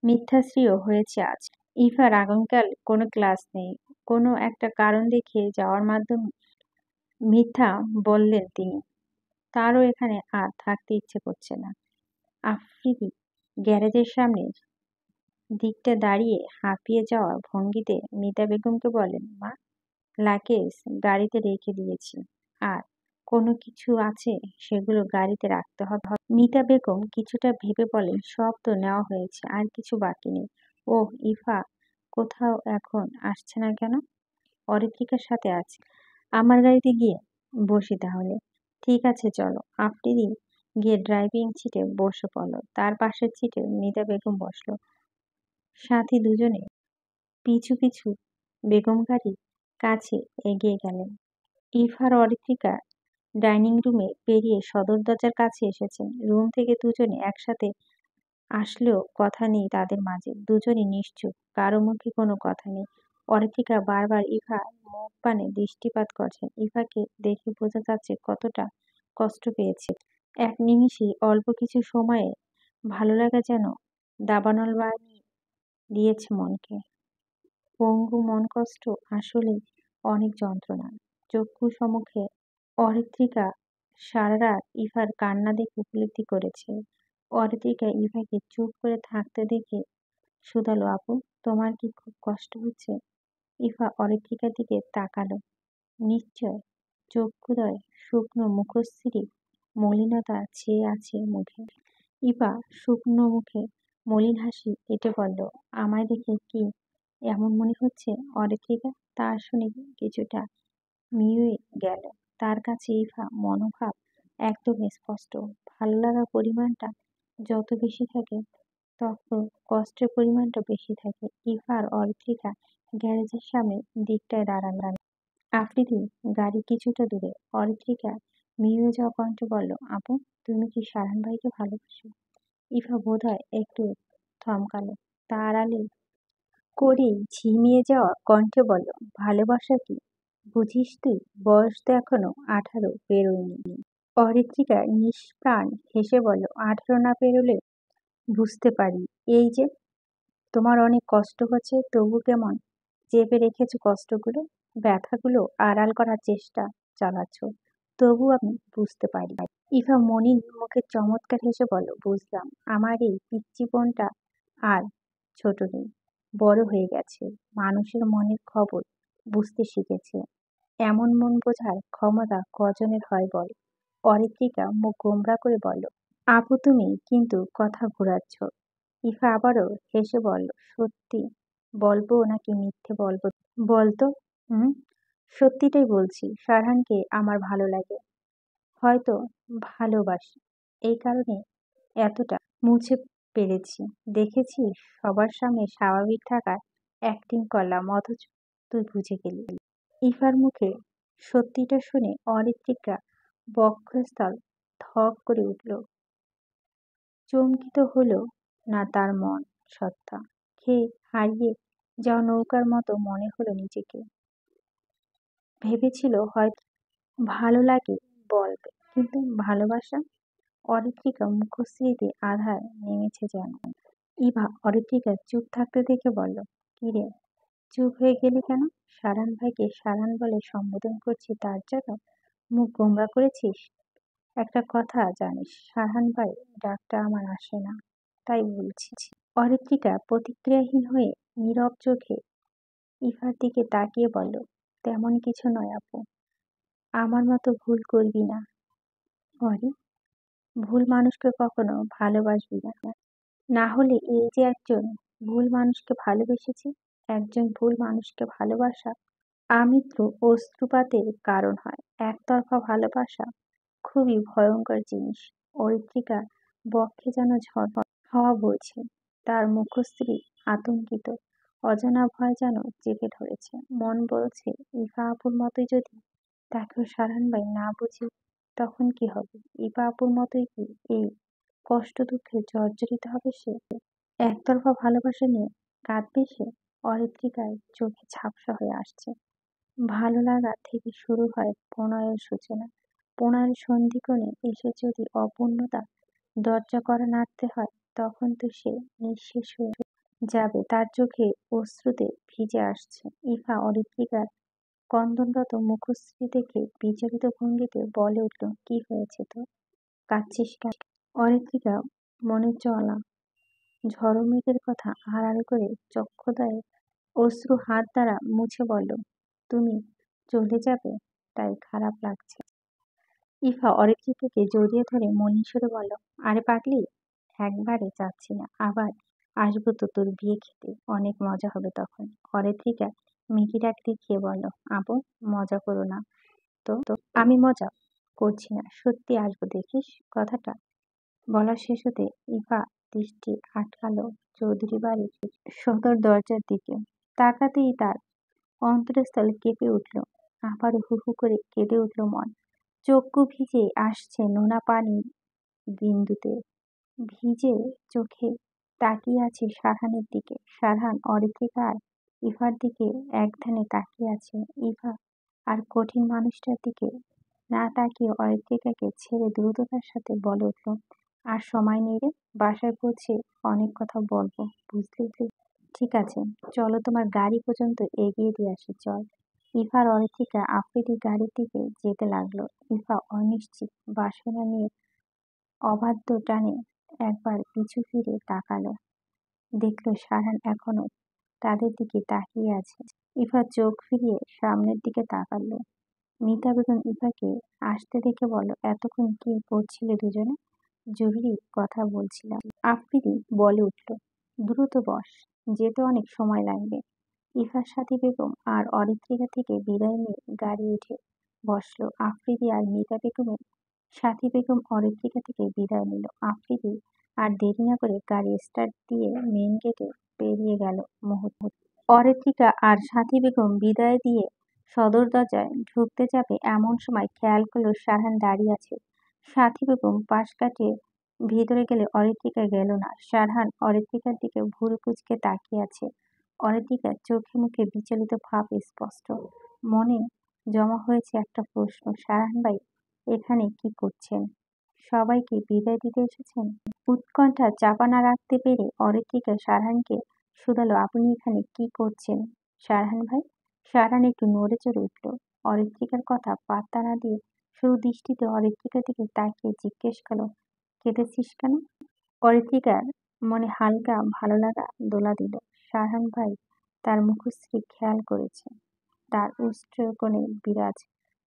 মিথ্যাশ্রীও হয়েছে আজ। ইফার আগামীকাল কোনো ক্লাস নেই। কোনো একটা কারণ দেখিয়ে যাওয়ার মাধ্যমে মিথ্যা বললেন তিনি। তারও এখানে আর থাকতে ইচ্ছে করছে না। আফ্রিদি গ্যারেজের সামনে দিকটা দাঁড়িয়ে হাঁপিয়ে যাওয়া ভঙ্গিতে মিতা বেগমকে বলেন, মা, লাগেজ গাড়িতে রেখে দিয়েছি, আর কোনো কিছু আছে সেগুলো গাড়িতে রাখতে হবে। মিতা বেগম কিছুটা ভেবে বলেন, সব তো নেওয়া হয়েছে, আর কিছু বাকি নেই। ওহ, ইফা কোথাও এখন আসছে না কেন? অরিত্রিকার সাথে আছে। আমার গাড়িতে গিয়ে বসি তাহলে। ঠিক আছে, চলো। আফ্রিদি গিয়ে ড্রাইভিং সিটে বসে পড়ল। তার পাশের সিটে মৃতা বেগম বসলো। সাথী দুজনে পিছু পিছু বেগম গাড়ির কাছে এগিয়ে গেলেন। ইফার অরিত্রিকা ডাইনিং রুমে পেরিয়ে সদর দরজার কাছে এসেছেন। রুম থেকে দুজনে একসাথে আসলেও কথা নেই তাদের মাঝে। দুজনই নিশ্চুপ, কারো মুখে কোনো কথা নেই। অরিত্রিকা বারবার ইফা মুখ পানে দৃষ্টিপাত করছেন। ইফাকে দেখে বোঝা যাচ্ছে কতটা কষ্ট পেয়েছে। এক নিমিষেই অল্প কিছু সময়ে ভালো লাগা যেন দাবানল বানিয়ে দিয়েছে মনকে। পঙ্গু মন কষ্ট আসলেই অনেক যন্ত্রণা। চক্ষু সম্মুখে অরিত্রিকা সারা রাত ইফার কান্না দেখে উপলব্ধি করেছে। অরিত্রিকা ইফাকে চুপ করে থাকতে দেখে শুধালো, আপু, তোমার কি খুব কষ্ট হচ্ছে? ইফা অরিত্রিকার দিকে তাকালো। নিশ্চয়। চক্ষুদ্বয় শুকনো মুখশ্রী মলিনতা ছেয়ে আছে মুখে। ইফা শুকনো মুখে মলিন হাসি এঁটে বলল, আমায় দেখে কি এমন মনে হচ্ছে? অরিত্রিকা তার শুনে কিছুটা মিউয়ে গেল। তার কাছে ইফা মনোভাব একদম স্পষ্ট। ভালো লাগার পরিমাণটা যত বেশি থাকে তত কষ্টের পরিমাণটা বেশি থাকে। ইফা আর অরিত্রিকা গ্যারেজের সামনে দিকটায় দাঁড়ান। আফ্রিদি গাড়ি কিছুটা দূরে। অরিত্রিকা মিউয়ে যাওয়া কণ্ঠে বলল, আপু, তুমি কি সারান ভাইকে ভালোবাসো? ইফা বোধহয় একটু থমকালো। তার আড়ালে করেই ঝিমিয়ে যাওয়া কণ্ঠে বলল, ভালোবাসা কি বুঝিস তুই? বয়স তো এখনো 18 পেরোয়নি। অরিত্রিকা নিষ্প্রাণ হেসে বলল, 18 না পেরোলে বুঝতে পারি। এই যে তোমার অনেক কষ্ট হচ্ছে, তবু কেমন চেপে রেখেছো কষ্টগুলো, ব্যথাগুলো আড়াল করার চেষ্টা চালাচ্ছ, তবু আমি বুঝতে পারি। ইভা মনির মুখে চমৎকার হেসে বলল, বুঝলাম। আমার এই পিচ্চি বোনটা আর ছোট নেই, বড় হয়ে গেছে, মানুষের মনের খবর বুঝতে শিখেছে। এমন মন বোঝার ক্ষমতা কজনের হয় বল? অরিত্রিকা মুখ গোমড়া করে বলল, আপু, তুমি কিন্তু কথা ঘুরাচ্ছ। ইফা আবারও হেসে বলল, সত্যি বলবো নাকি মিথ্যে বলবো? বলতো। হুম, সত্যিটাই বলছি। ফারহানকে আমার ভালো লাগে, হয়তো ভালোবাসি, এই কারণে এতটা মুছে পেরেছি। দেখেছি সবার সামনে স্বাভাবিক থাকার অ্যাক্টিং করলাম, অথচ তুই বুঝে গেলি। ইফার মুখে সত্যিটা শুনে অরিত্রিকা বক্ষস্থল ধক করে উঠল। চমকিত হলো না তার মন সত্তা। খেয়ে হারিয়ে যাওয়া নৌকার মতো মনে হলো নিজেকে। ভেবেছিল হয়তো ভালো লাগে বলবে, কিন্তু ভালোবাসা? অরিত্রিকা মুখশ্রীতে আধার নেমেছে যেন। ইভা অরিত্রিকা চুপ থাকতে দেখে বলল, কিরে, চুপ হয়ে গেলি কেন? সারান ভাইকে সারান বলে সম্বোধন করছি, তার জন্য মুখ গোমড়া করেছিস? একটা কথা জানিস, সারহান ভাই ডাকটা আমার আসে না, তাই বলছি। অরিত্রিকা প্রতিক্রিয়াহীন হয়ে নীরব চোখে ইফার দিকে তাকিয়ে বলল, তেমন কিছু নয় আপু, আমার মতো ভুল করবি না। অরি, ভুল মানুষকে কখনো ভালোবাসবি না। না হলে এই যে একজন ভুল মানুষকে ভালোবেসেছি, একজন ভুল মানুষকে ভালোবাসা আমৃত্যু অশ্রুপাতের কারণ হয়। একতরফা ভালোবাসা খুবই ভয়ঙ্কর জিনিস। অরিত্রিকার বক্ষে যেন ঝড় হাওয়া বইছে। তার মুখশ্রী আতঙ্কিত, অজানা ভয় যেন চেপে ধরেছে। মন বলছে, ইফা আপুর মতোই যদি তাকেও সারান ভাই না বুঝি, তখন কি হবে? ইফা আপুর মতোই কি এই কষ্ট দুঃখে জর্জরিত হবে সে? একতরফা ভালোবাসা নিয়ে কাঁদবে সে? অরিত্রিকার চোখে ঝাপসা হয়ে আসছে। ভালো লাগা থেকে শুরু হয় প্রণয়ের সূচনা। প্রণয়ের সন্ধিক্ষণে এসে যদি অপূর্ণতা দরজা করা নাড়তে হয়, তখন তো সে নিঃশেষ হয়ে যাবে। তার চোখে অশ্রুতে ভিজে আসছে। ইফা অরিত্রিকার ক্রন্দনরত মুখশ্রী দেখে বিচলিত ভঙ্গিতে বলে উঠল, কি হয়েছে তোর? কাঁদছিস কেন? অরিত্রিকা মনে চলা ঝড়ো মেঘের কথা আড়াল করে চক্ষুদ্বয়ে অশ্রু হাত দ্বারা মুছে বলল, তুমি চলে যাবে তাই খারাপ লাগছে। ইফা অরিত্রিকাকে জড়িয়ে ধরে মলিন সুরে বলল, আরে পাগলি, একবারে যাচ্ছি না, আবার আসবো তো তোর বিয়ে খেতে, অনেক মজা হবে তখন। অরিত্রিকা মিকি ডাক দেখিয়ে বলল, আপু, মজা করো না তো। তো আমি মজা করছি না, সত্যি আসবো দেখিস কথাটা। বলা শেষ হতে ইভা দৃষ্টি আটকালো চৌধুরী বাড়ির সদর দরজার দিকে। তাকাতেই তার অন্তরস্থল কেঁপে উঠল। আবারও হু হু করে কেঁদে উঠল মন। চক্ষু ভিজে আসছে নোনা পানি বিন্দুতে। ভিজে চোখে তাকিয়ে আছে সারহানের দিকে। সারহান অরিত্রিকা আর ইভার দিকে একধানে তাকিয়ে আছে। ইভা আর কঠিন মানুষটার দিকে না তাকিয়ে অরিত্রিকাকে ছেড়ে দ্রুততার সাথে বলে উঠল, আর সময় নেই রে, বাসায় পৌঁছে অনেক কথা বলবো, বুঝলি? ঠিক আছে, চলো তোমার গাড়ি পর্যন্ত এগিয়ে দিয়ে আসি, চল। ইভা আর অরিত্রিকা আফ্রিদির গাড়ির দিকে যেতে লাগলো। ইভা অনিশ্চিত বাসনা নিয়ে অবাধ্য টানে একবার পিছু ফিরে তাকালো। দেখল সারহান এখনো তাদের দিকে তাকিয়ে আছে। ইভা চোখ ফিরিয়ে সামনের দিকে তাকালো। মিতা বেগম ইভাকে আসতে দেখে বলল, এতক্ষণ কি করছিলে দুজনে? জরুরি কথা বলছিলাম, আফ্রিদি বলে উঠল। দ্রুত বস, যেতে অনেক সময় লাগবে। ইভার সাথী বেগম আর অরিত্রিকা থেকে বিদায় নিয়ে গাড়ি উঠে বসলো। আফ্রিদি আর মিতা বেগমের সাথী বেগম অরিত্রিকা থেকে বিদায় নিল। আফ্রিদি আর দেরি না করে গাড়ি স্টার্ট দিয়ে মেন গেটে পেরিয়ে গেল মুহূর্ত। অরিত্রিকা আর সাথী বেগম বিদায় দিয়ে সদর দরজায় ঢুকতে যাবে এমন সময় খেয়াল করলো সারহান দাঁড়িয়ে আছে। সাথী বেগম পাশ কাটিয়ে ভিতরে গেলে অরিত্রিকা গেল না। সারহান অরিত্রিকার দিকে ভুরু কুঁচকে তাকিয়ে আছে। অরিত্রিকার চোখে মুখে বিচলিত ভাব স্পষ্ট। মনে জমা হয়েছে একটা প্রশ্ন, সারহান ভাই এখানে কি করছেন? সবাইকে বিদায় দিতে এসেছেন? উৎকণ্ঠা চাপা না রাখতে পেরে অরিত্রিকা সারহানকে শুধালো, আপনি এখানে কি করছেন সারহান ভাই? সারহান একটু নড়ে চড়ে উঠল। অরিত্রিকার কথা পাত্তা না দিয়ে শুধু দৃষ্টিতে অরিত্রিকার দিকে তাকিয়ে জিজ্ঞেস করলো, কেঁদেছিস কেন? অরিত্রিকার মনে হালকা ভালো লাগা দোলা দিল। সারহান ভাই তার মুখশ্রী খেয়াল করেছে। তার উষ্ট্রকোণে বিরাজ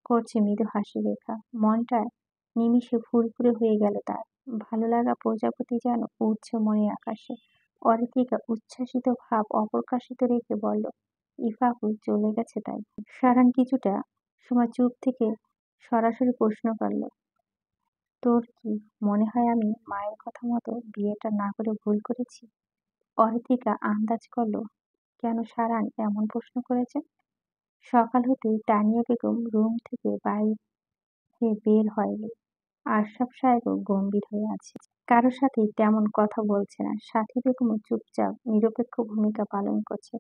করছে মৃদু হাসি রেখা। মনটা নিমিষে ফুরফুরে হয়ে গেল তার। ভালো লাগা প্রজাপতি যেন উড়ছে মনের আকাশে। অরিত্রিকা উচ্ছ্বাসিত ভাব অপ্রকাশিত রেখে বলল, ইভা আপু চলে গেছে তাই? সারান কিছুটা সময় চুপ থেকে সরাসরি প্রশ্ন করল, তোর কি মনে হয় আমি মায়ের কথা মতো বিয়েটা না করে ভুল করেছি? অরিত্রিকা আন্দাজ করলো কেন সারান এমন প্রশ্ন করেছে। সকাল হতেই তানিয়া বেগম রুম থেকে বাইরে বের হয়নি। আশরাফ সাহেবও গম্ভীর হয়ে আছে। কারোর সাথেই তেমন কথা বলছে না। সাথী বেগমও চুপচাপ নিরপেক্ষ ভূমিকা পালন করছে।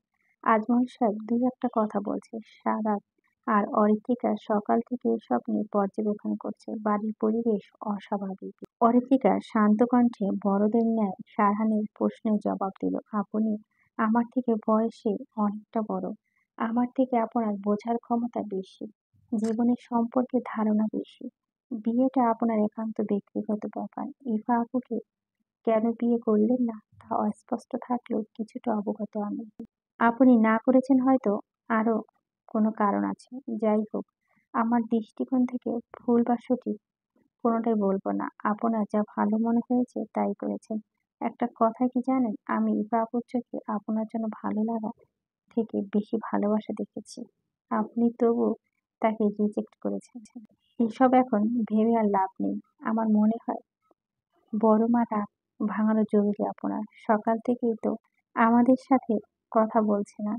আজমল সাহেব দুই একটা কথা বলছে। সারাত আর অরিত্রিকা সকাল থেকে এসব নিয়ে পর্যবেক্ষণ করছে। বাড়ির পরিবেশ অস্বাভাবিক। অরিত্রিকা শান্ত কণ্ঠে বড়দের ন্যায় সারহানের প্রশ্নের জবাব দিল, আপনি আমার থেকে বয়সে অনেকটা বড়। আমার থেকে আপনার বোঝার ক্ষমতা বেশি, জীবনের সম্পর্কে ধারণা বেশি। বিয়েটা আপনার একান্ত ব্যক্তিগত ব্যাপার। ইভা আপুকে কেন বিয়ে করলেন না তা অস্পষ্ট থাকলেও কিছুটা অবগত আমি। আপনি না করেছেন হয়তো আরো কোনো কারণ আছে। যাই হোক, আমার দৃষ্টিকোণ থেকে ভুল বা সঠিক কোনোটাই বলবো না। আপনার যা ভালো মনে হয়েছে তাই করেছেন। একটা কথা কি জানেন, আমি ইভা আপুর চোখে আপনার জন্য ভালো লাগা থেকে বেশি ভালোবাসা দেখেছি। আপনি তবু তাকে রিজেক্ট করেছেন। এসব এখন ভেবে আর লাভ নেই। আমার মনে হয় বড় মা রাগ ভাঙানো জরুরি আপনার। সকাল থেকেই তো আমাদের সাথে কথা বলছে না।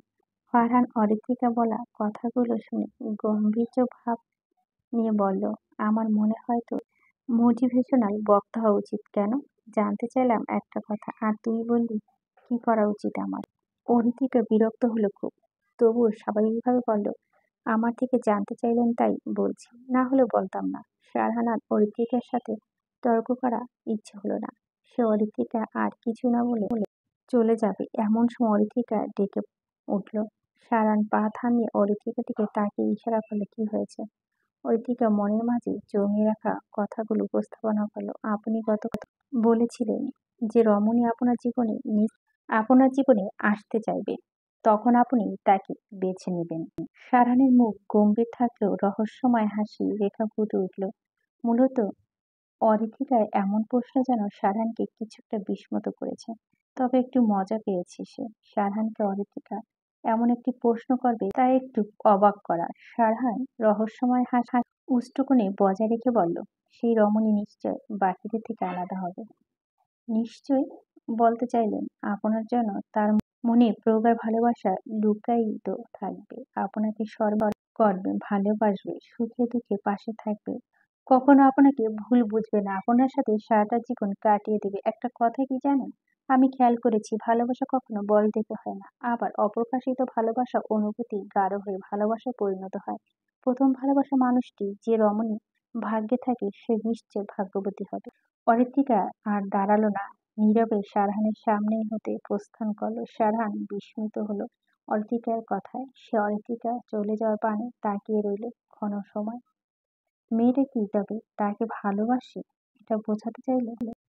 ফারহান অরিত্রিকা বলা কথাগুলো শুনে গম্ভীর্য ভাব নিয়ে বলল, আমার মনে হয় তো মোটিভেশনাল বক্তা হওয়া উচিত। কেন? জানতে চাইলাম একটা কথা, আর তুই বললি কি করা উচিত আমার। অরিত্রিকা বিরক্ত হলো খুব, তবুও স্বাভাবিকভাবে বলল, আমার থেকে জানতে চাইলেন তাই বলছি, না হলে বলতাম না। সারহান আর অরিত্রিকার সাথে তর্ক করা ইচ্ছে হলো না। সে অরিত্রিকা আর কিছু না বলে চলে যাবে এমন সময় অরিত্রিকা ডেকে উঠল। সারান পা থামিয়ে অরিত্রিকার দিকে তাকিয়ে ইশারা করলো, কি হয়েছে? অরিত্রিকা মনের মাঝে জমিয়ে রাখা কথাগুলো উপস্থাপনা করলো, আপনি গত বলেছিলেন যে রমণী আপনার জীবনে আসতে চাইবে, তখন আপনি তাকে বেছে নেবেন। সারহানের মুখ গম্ভীর থাকলেও রহস্যময় হাসি রেখা ফুটে উঠল। মূলত অরিত্রিকার এমন প্রশ্ন যেন সারহানকে কিছুটা বিস্মিত করেছে। তবে একটু মজা পেয়েছে সে। সারহানকে অরিত্রিকা এমন একটি প্রশ্ন করবে তা একটু অবাক করা। সারহান রহস্যময় হাসি উষ্ট্রকোণে বজায় রেখে বলল, সেই রমণী নিশ্চয় বাকিদের থেকে আলাদা হবে। নিশ্চয় বলতে চাইলেন আপনার জন্য তার মনে প্রগাঢ় ভালোবাসা লুকায়িত থাকবে, আপনাকে সর্বদা করবে, ভালোবাসবে, সুখে দুঃখে পাশে থাকবে, কখনো আপনাকে ভুল বুঝবে না, আপনার সাথে সারাটা জীবন কাটিয়ে দেবে। একটা কথা কি জানেন, আমি খেয়াল করেছি ভালোবাসা কখনো বল দেখে হয় না, আবার অপ্রকাশিত ভালোবাসা অনুভূতি গাঢ় হয়ে ভালোবাসায় পরিণত হয়। প্রথম ভালোবাসা মানুষটি যে রমণী ভাগ্যে থাকে সে নিশ্চয় ভাগ্যবতী হবে। অরিত্রিকা আর দাঁড়ালো না, নীরবে সারহানের সামনে হতে প্রস্থান করলো। সারহান বিস্মিত হলো অরিত্রিকার কথায়। সে অরিত্রিকা চলে যাওয়ার পানে তাকিয়ে রইল ক্ষণ সময়। মেয়েটা কি তবে তাকে ভালোবাসে, এটা বোঝাতে চাইল?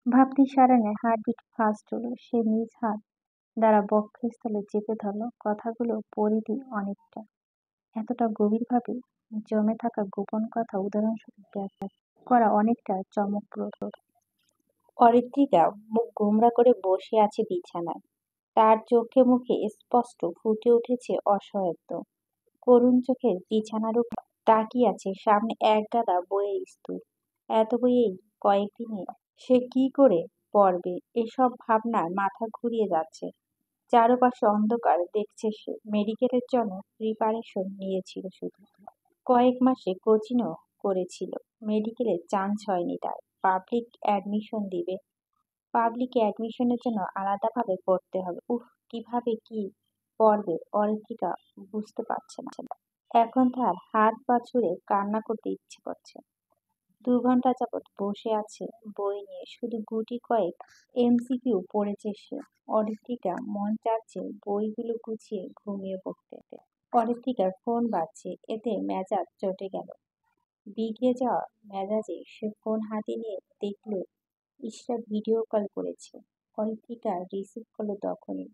ভাবতেই সারানের হার্টবিট ফাস্ট হলো। সে নিজ হাত দ্বারা বক্ষস্থলে চেপে ধরল। কথাগুলো পরিধি অনেকটা, এতটা গভীরভাবে জমে থাকা গোপন কথা উদাহরণস্বরূপ ব্যাখ্যা করা অনেকটা চমকপ্রদ। অরিত্রিকা মুখ গোমড়া করে বসে আছে বিছানায়। তার চোখে মুখে স্পষ্ট ফুটে উঠেছে অসহায়ত্ব। করুণ চোখের বিছানার উপর তাকিয়ে আছে, সামনে একগাদা বইয়ের স্তূপ। এত বইয়েই কয়েকদিনে সে কি করে পড়বে, এসব ভাবনায় মাথা ঘুরিয়ে যাচ্ছে। চারপাশে অন্ধকার দেখছে সে। মেডিকেলের জন্য প্রিপারেশন নিয়েছিল শুধু, কয়েক মাসে কোচিংও করেছিল। মেডিকেলে চান্স হয়নি তার। পাবলিক অ্যাডমিশন দিবে, পাবলিক অ্যাডমিশনের জন্য আলাদাভাবে পড়তে হবে। উফ, কিভাবে কি পড়বে অরিত্রিকা বুঝতে পারছে না। এখন তার হাত পা ছুড়ে কান্না করতে ইচ্ছে করছে। 2 ঘন্টা যাবৎ বসে আছে বই নিয়ে, শুধু গুটি কয়েক এমসিকিউ পড়েছে সে। অরিত্রিকা মন চাচ্ছে বইগুলো গুছিয়ে ঘুমিয়ে পড়তে। অরিত্রিকার ফোন বাজছে, এতে মেজাজ চটে গেল। বিগড়ে যাওয়া মেজাজে সে ফোন হাতে নিয়ে দেখল ইশরা ভিডিও কল করেছে। অরিত্রিকা রিসিভ করলো তখনই।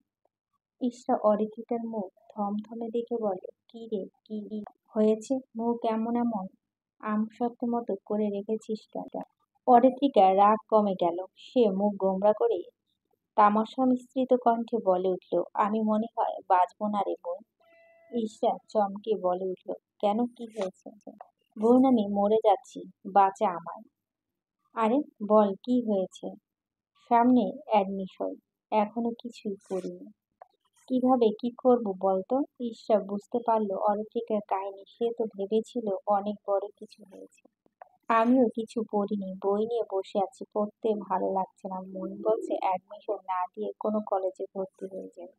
ইশরা অরিত্রিকার মুখ থমথমে দেখে বলল, কি রে, কি হয়েছে, মুখ এমন এমন আমসত্ত্ব মতো করে রেখেছিস কেন? অরিত্রিকার রাগ কমে গেল। সে মুখ গোমড়া করে তামাশা মিশ্রিত কণ্ঠে বলে উঠল, আমি মনে হয় বাঁচব না রে বোন। ইশরা চমকে বলে উঠল, কেন, কি হয়েছে? বোন, আমি মরে যাচ্ছি, বাঁচা আমায়। আরে বল, কি হয়েছে? সামনে অ্যাডমিশন, এখনো কিছুই করিনি, কিভাবে কি করব বলতো? ঈর্ষা বুঝতে পারলো অরিত্রিকার কাহিনী। সে তো ভেবেছিল অনেক বড় কিছু হয়েছে। আমিও কিছু পড়িনি, বই নিয়ে বসে আছি, পড়তে ভালো লাগছে না, মন বলছে অ্যাডমিশন না দিয়ে কোনো কলেজে ভর্তি হয়ে যাবে।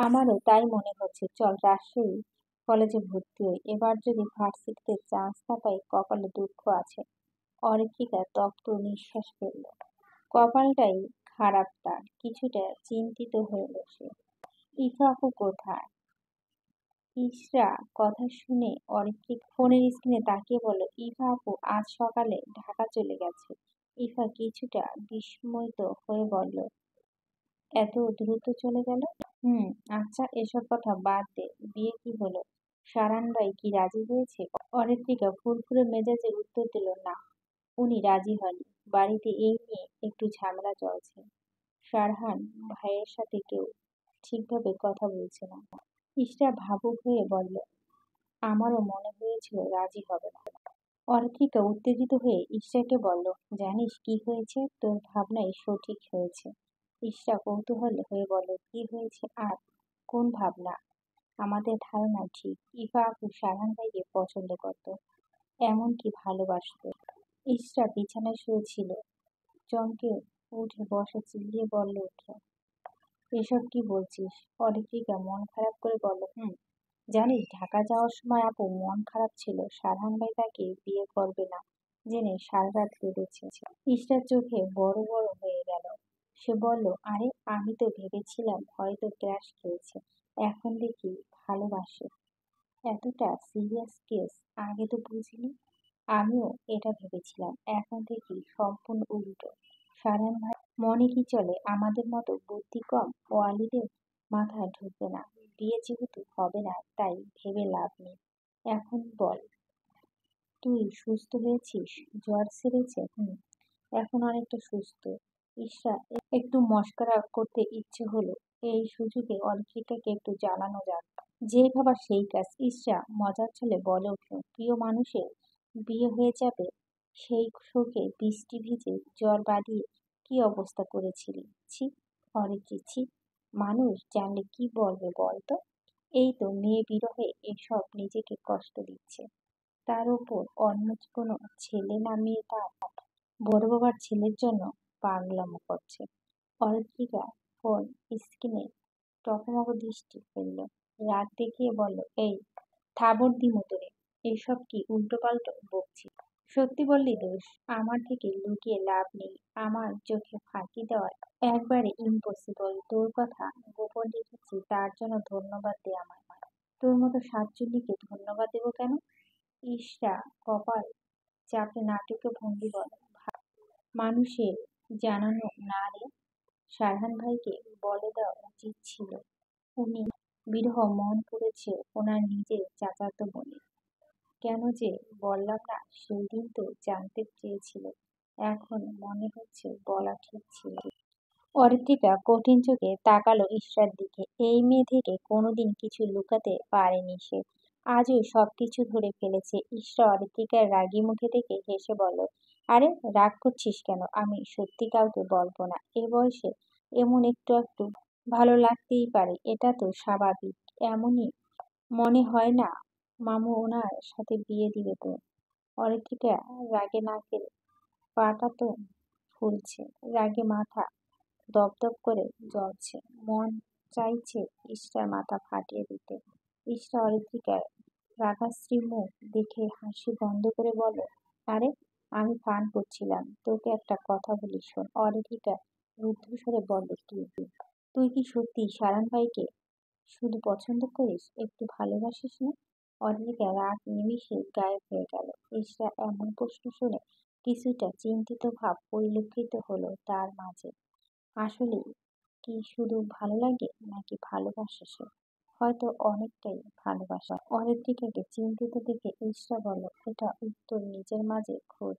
আমারও তাই মনে হচ্ছে, চল রাজশাহী কলেজে ভর্তি হই, এবার যদি ভার্সিটিতে চান্স না পাই কপালে দুঃখ আছে। অরিত্রিকা তপ্ত নিঃশ্বাস ফেলল। কপালটাই খারাপ তার। কিছুটা চিন্তিত হয়ে বসে। ইফা আপু কোথায়? ইশরা কথা শুনে অরিত্রিকা ফোনের স্ক্রিনে তাকিয়ে বলল, ইফা আপু আজ সকালে ঢাকা চলে গেছে। ইফা কিছুটা বিস্মিত হয়ে বলল, এত দ্রুত চলে গেল? হুম। আচ্ছা, এসব কথা বাদ দে, বিয়ে কি হলো? সারান ভাই কি রাজি হয়েছে? অরিত্রিকা ফুরফুরে মেজাজে উত্তর দিল, না, উনি রাজি হননি। বাড়িতে এই নিয়ে একটু ঝামেলা চলছে। সারহান ভাইয়ের সাথে কেউ ঠিকভাবে কথা বলছে না। ইশরা ভাবুক হয়ে বলল, আমারও মনে হয়েছিল রাজি হবে না। অরিত্রিকা উত্তেজিত হয়ে ইশরাকে বলল, জানিস কি হয়েছে, তোর ভাবনাই সঠিক হয়েছে। ইশরা কৌতূহল হয়ে বলল, কি হয়েছে আর কোন ভাবনা? আমাদের ধারণা ঠিক, ইফা আপু সারহান ভাইকে পছন্দ করত, এমনকি ভালোবাসত। ইশরা বিছানায় শুয়েছিল, চমকে উঠে বসে চিল্লিয়ে বলল উঠল, এসব কি বলছিস? অরিত্রিকা মন খারাপ করে বলল, জানিস ঢাকা যাওয়ার সময় আপু মন খারাপ ছিল, সারহান ভাই তাকে বিয়ে করবে না জেনে সারা রাত কেঁদেছে। ইশরার চোখে বড় বড় হয়ে গেল। সে বলল, আরে আমি তো ভেবেছিলাম হয়তো ক্র্যাশ খেয়েছে, এখন দেখি ভালোবাসে। এতটা সিরিয়াস কেস, আগে তো বুঝিনি। আমিও এটা ভেবেছিলাম, এখন দেখি সম্পূর্ণ উল্টো। সারহান ভাই মনে কি চলে আমাদের মতো বুদ্ধি কম ওয়ালিদের মাথায় ঢুকবে না। বিয়ে যেহেতু হবে না তাই ভেবে লাভ নেই। এখন বল, তুই সুস্থ হয়েছিস? জ্বর সেরেছে? এখন অনেকটা সুস্থ। ঈশা একটু মশকরা করতে ইচ্ছে হলো। এই সুযোগে অরিত্রিকাকে একটু জ্বালানো যাক। যেই ভাবা সেই কাজ। ঈশা মজার ছলে বলে উঠল, প্রিয় মানুষের বিয়ে হয়ে যাবে, সেই শোকে বৃষ্টি ভিজে জ্বর বাঁধিয়ে কি অবস্থা করেছিলি। ছি অরিত্রি, ছি। মানুষ জানলে কি বলবে বলতো। এই তো মেয়ে বিরহে এসব নিজেকে কষ্ট দিচ্ছে, তার উপর অন্য কোনো ছেলে না মেয়ে তার বড় বাবার ছেলের জন্য পাগলামো করছে। অরিত্রিকা ফোন স্ক্রিনে টকমক দৃষ্টি ফেলল, রাগ দেখিয়ে বলল, এই থাবড় দিমু তোরে, এসব কি উল্টোপাল্টো বকছি। সত্যি বললেই দোষ, আমার থেকে লুকিয়ে লাভ নেই। আমার চোখে ফাঁকি দেওয়া একবারে ইম্পসিবল। তোর কথা গোপন রেখেছি তার জন্য ধন্যবাদ দে আমায়। তোর মতো শাকচুন্নিকে ধন্যবাদ দেবো কেন? ঈশা কপাল চাপে নাটকীয় ভঙ্গি বলে, মানুষের জানানো না রে, সারহান ভাইকে বলে দেওয়া উচিত ছিল। উনি বিরহ মন পড়েছে ওনার নিজের চাচাতো বোনের। কেন যে বললাম না, সেই দিন তো জানতে চেয়েছিল। এখন মনে হচ্ছে বলা ঠিক ছিল। অরিত্রিকা কঠিন চোখে তাকালো ঈশার দিকে। এই মেয়ে থেকে কোনোদিন কিছু লুকাতে পারেনি সে, আজও সবকিছু ধরে ফেলেছে। ঈশা অরিত্রিকার রাগী মুখে দেখে হেসে বলল, আরে রাগ করছিস কেন? আমি সত্যি কাউকে বলবো না। এ বয়সে এমন একটু একটু ভালো লাগতেই পারে, এটা তো স্বাভাবিক। এমনই মনে হয় না মামু ওনার সাথে বিয়ে দিবে তো? অরিত্রিকা রাগে নাকের পাটা তো ফুলছে, রাগে মাথা দপদপ করে জ্বলছে। মন চাইছে ঈশার মাথা ফাটিয়ে দিতে। ঈশা অরিত্রিকার রাগাশ্রী মুখ দেখে হাসি বন্ধ করে বলল, আরে আমি ফান করছিলাম, তোকে একটা কথা বলি শোন। অরিত্রিকা রুদ্ধস্বরে বলল, কি? তুই কি সত্যি সারান ভাইকে শুধু পছন্দ করিস, একটু ভালোবাসিস না? অরিত্রিকা রাগ নিমিষে গায়েব হয়ে গেল। ঈশা এমন প্রশ্ন শুনে কিছুটা চিন্তিত ভাব পরিলক্ষিত হলো তার মাঝে। আসলে কি শুধু ভালো লাগে নাকি ভালোবাসে সে? হয়তো অনেকটাই ভালোবাসা। অরিত্রিকাকে চিন্তিত দেখে ঈশা বলল, এটা উত্তর নিজের মাঝে খোঁজ,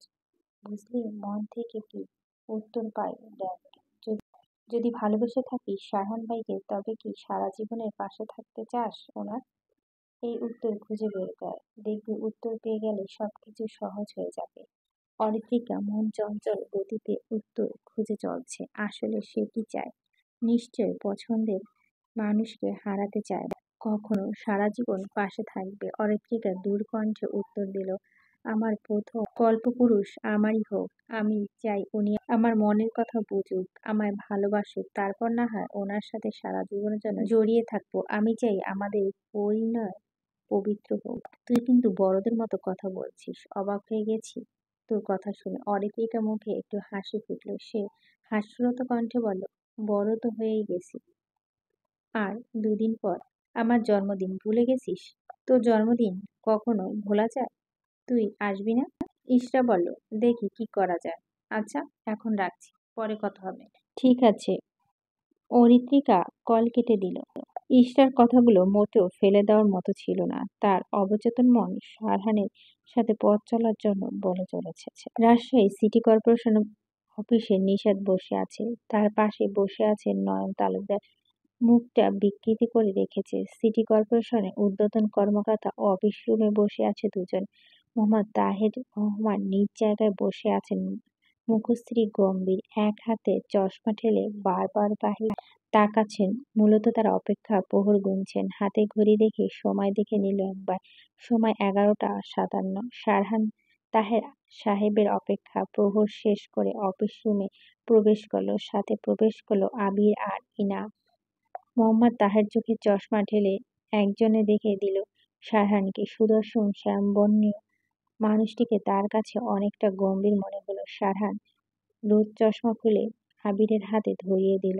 বুঝলি? মন থেকে কি উত্তর পাই দেখ। যদি যদি ভালোবেসে থাকিস সারহান ভাইকে, তবে কি সারা জীবনের পাশে থাকতে চাস ওনার? এই উত্তর খুঁজে বের কর, দেখবি উত্তর পেয়ে গেলে সবকিছু সহজ হয়ে যাবে। অরিত্রিকা মন চঞ্চল গতিতে উত্তর খুঁজে চলছে। আসলে সে কি চায়? নিশ্চয় পছন্দের মানুষকে হারাতে চায় না। কখনো সারা জীবন পাশে থাকবে। অরিত্রিকা দূর কণ্ঠে উত্তর দিল, আমার প্রথম কল্পপুরুষ আমারই হোক। আমি চাই উনি আমার মনের কথা বুঝুক, আমায় ভালোবাসুক, তারপর না হয় ওনার সাথে সারা জীবনের জন্য জড়িয়ে থাকবো। আমি চাই আমাদের পরিণয় পবিত্র হোক। তুই কিন্তু বড়দের মতো কথা বলছিস। অবাক হয়ে গেছি তোর কথা শুনে। অরিত্রিকার মুখে একটু হাসি ফুটল। সে হাস্যরত কণ্ঠে বলল, বড় তো হয়েই গেছি। আর দুদিন পর আমার জন্মদিন, ভুলে গেছিস? তোর জন্মদিন কখনো ভোলা যায়? তুই আসবি না? ঈশা বলল, দেখি কি করা যায়। আচ্ছা, এখন রাখছি, পরে কথা হবে। ঠিক আছে। অরিত্রিকা কল কেটে দিল। ঈশার কথাগুলো মোটেও ফেলে দেওয়ার মতো ছিল না। তার অবচেতন মন সারহানের সাথে পথ চলার জন্য বলে চলেছে। রাজশাহী সিটি কর্পোরেশন অফিসে নিশাত বসে আছে, তার পাশে বসে আছে নয়ন তালুকদার। মুখটা বিকৃতি করে রেখেছে। সিটি কর্পোরেশনের ঊর্ধ্বতন কর্মকর্তা অফিস রুমে বসে আছে দুজন। মোহাম্মদ তাহের রহমান নিজ জায়গায় বসে আছেন, মুখশ্রী গম্ভীর, এক হাতে চশমা ঠেলে বারবার বাহিরে তাকাচ্ছেন। মূলত তারা অপেক্ষা প্রহর গুনছেন। হাতে ঘড়ি দেখে সময় দেখে নিল একবার। সময় 11টা 57। সারহান তাহের সাহেবের অপেক্ষা প্রহর শেষ করে অফিস রুমে প্রবেশ করলো। সাথে প্রবেশ করলো আবির আর ইনা। মোহাম্মদ তাহের চোখে চশমা ঢেলে একজনে দেখে দিল সারহানকে। সুদর্শন শ্যামবর্ণীয় মানুষটিকে তার কাছে অনেকটা গম্ভীর মনে হলো। সারহান রোদ চশমা খুলে আবিরের হাতে ধরিয়ে দিল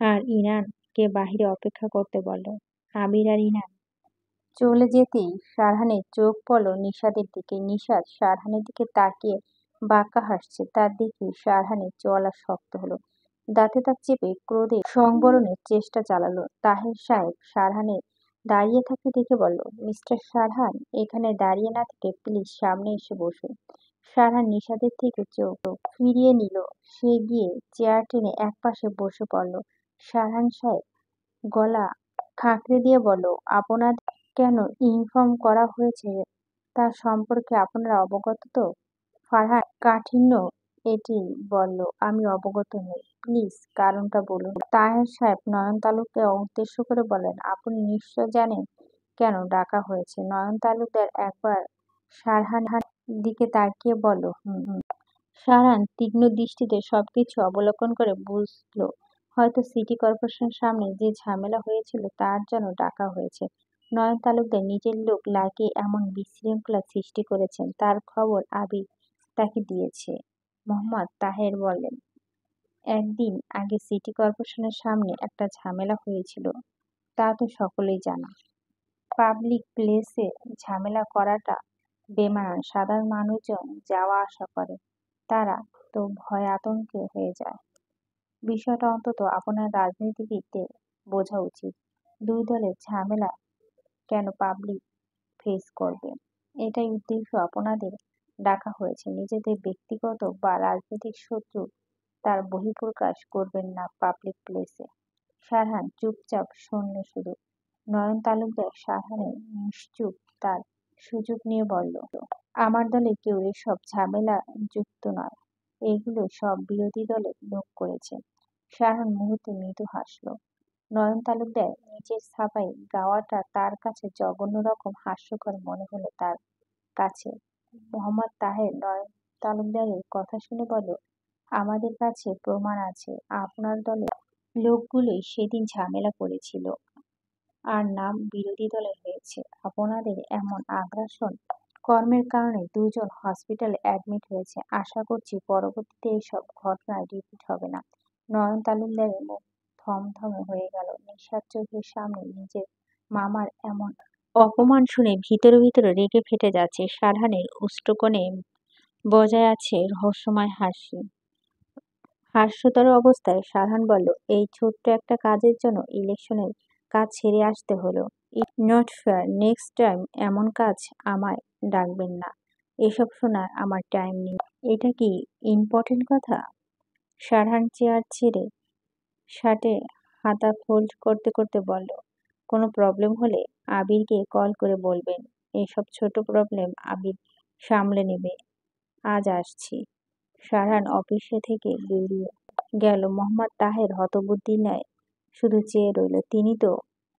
আর ইনানকে বাহিরে অপেক্ষা করতে বলল। আবির আর ইনান চলে যেতেই সারহানের চোখ পড়ল নিশাতের দিকে। নিশাত সারহানের দিকে তাকিয়ে বাঁকা হাসছে। তার দিকে সারহানের চোয়ালা শক্ত হলো। দাঁতে দাঁত চেপে ক্রোধে সংবরণের চেষ্টা চালালো। তাহের সাহেব সারহানের দাঁড়িয়ে থাকতে দেখে বলল, মিস্টার সারহান, এখানে দাঁড়িয়ে না থেকে প্লিজ সামনে এসে বসুন। সারাহ নিশাদের থেকে চোখ ফিরিয়ে নিল। সে গিয়ে চেয়ার টেনে একপাশে বসে পড়ল। সারহান সাহেব গলা খাঁকড়ে দিয়ে বলল, আপনাদের কেন ইনফর্ম করা হয়েছে তার সম্পর্কে আপনারা অবগত তো? ফারহান কাঠিন্য এঁটেই বলল, আমি অবগত নই। প্লিজ কারণটা বলুন। তাহের সাহেব নয়ন তালুকদার উদ্দেশ্য করে বললেন, আপনি নিশ্চয় জানেন কেন ডাকা হয়েছে। নয়ন তালুকদার একবার সারহানের দিকে তাকিয়ে বলল, হুম। সারহান তীক্ষ্ণ দৃষ্টিতে সবকিছু অবলোকন করে বুঝল, হয়তো সিটি কর্পোরেশনের সামনে যে ঝামেলা হয়েছিল তার জন্য ডাকা হয়েছে। নয়ন তালুকদার নিজের লোক লাগিয়ে এমন বিশৃঙ্খলা সৃষ্টি করেছেন, তার খবর আবির তাকে দিয়েছে। মোহাম্মদ তাহের বললেন, একদিন আগে সিটি কর্পোরেশনের সামনে একটা ঝামেলা হয়েছিল, তা তো সকলেই জানা। পাবলিক প্লেসে ঝামেলা করাটা বেমানান। সাধারণ মানুষজন যাওয়া আসা করে, তারা তো ভয় আতঙ্কে হয়ে যায়। বিষয়টা অন্তত আপনার রাজনীতিবিদদের বোঝা উচিত। দুই দলের ঝামেলা কেন পাবলিক ফেস করবে? এটাই উদ্দেশ্য আপনাদের ডাকা হয়েছে। নিজেদের ব্যক্তিগত বা রাজনৈতিক শত্রু তার বহিঃপ্রকাশ করবেন না পাবলিক প্লেসে। সারহান চুপচাপ শুনল শুধু। নয়ন তালুকদার সারহানের নিশ্চুপ তার সুযোগ নিয়ে বলল, আমার দলে কেউ এসব ঝামেলা যুক্ত নয়, এগুলো সব বিরোধী দলের লোক করেছে। সারহান মুহূর্তে মৃদু হাসল। নয়ন তালুকদার নিজের ছাপায় গাওয়াটা তার কাছে জঘন্য রকম হাস্যকর মনে হলো তার কাছে। মোহাম্মদ তাহের নয়ন তালুকদারের কথা শুনে বলল, আমাদের কাছে প্রমাণ আছে আপনার দলের লোকগুলোই সেদিন ঝামেলা করেছিল, আর নাম বিরোধী দলের হয়েছে। আপনাদের এমন আগ্রাসন কর্মের কারণে দুজন হসপিটালে অ্যাডমিট হয়েছে। আশা করছি পরবর্তীতে এসব ঘটনা রিপিট হবে না। নয়ন তালুকদারের মুখ থমথমে হয়ে গেল। নিশার চোখের সামনে নিজের মামার এমন অপমান শুনে ভিতরে ভিতরে রেগে ফেটে যাচ্ছে। সারহানের উষ্ট্রকোণে বজায় আছে রহস্যময় হাসি। হাস্যতর অবস্থায় সারহান বলল, এই ছোট্ট একটা কাজের জন্য ইলেকশনের কাজ ছেড়ে আসতে হলো। It not fair. Next time এমন কাজ আমায় ডাকবেন না। এসব শোনার আমার টাইম নেই। এটা কি ইম্পর্টেন্ট কথা? সারহান চেয়ার ছেড়ে শার্টে হাতা ফোল্ড করতে করতে বলল, কোনো প্রবলেম হলে আবিরকে কল করে বলবেন। এসব ছোট প্রবলেম আবির সামলে নেবে। আজ আসছি। সারহান অফিসে থেকে বেরিয়ে গেল। মোহাম্মদ তাহের হতবুদ্ধির ন্যায় শুধু চেয়ে রইল। তিনি তো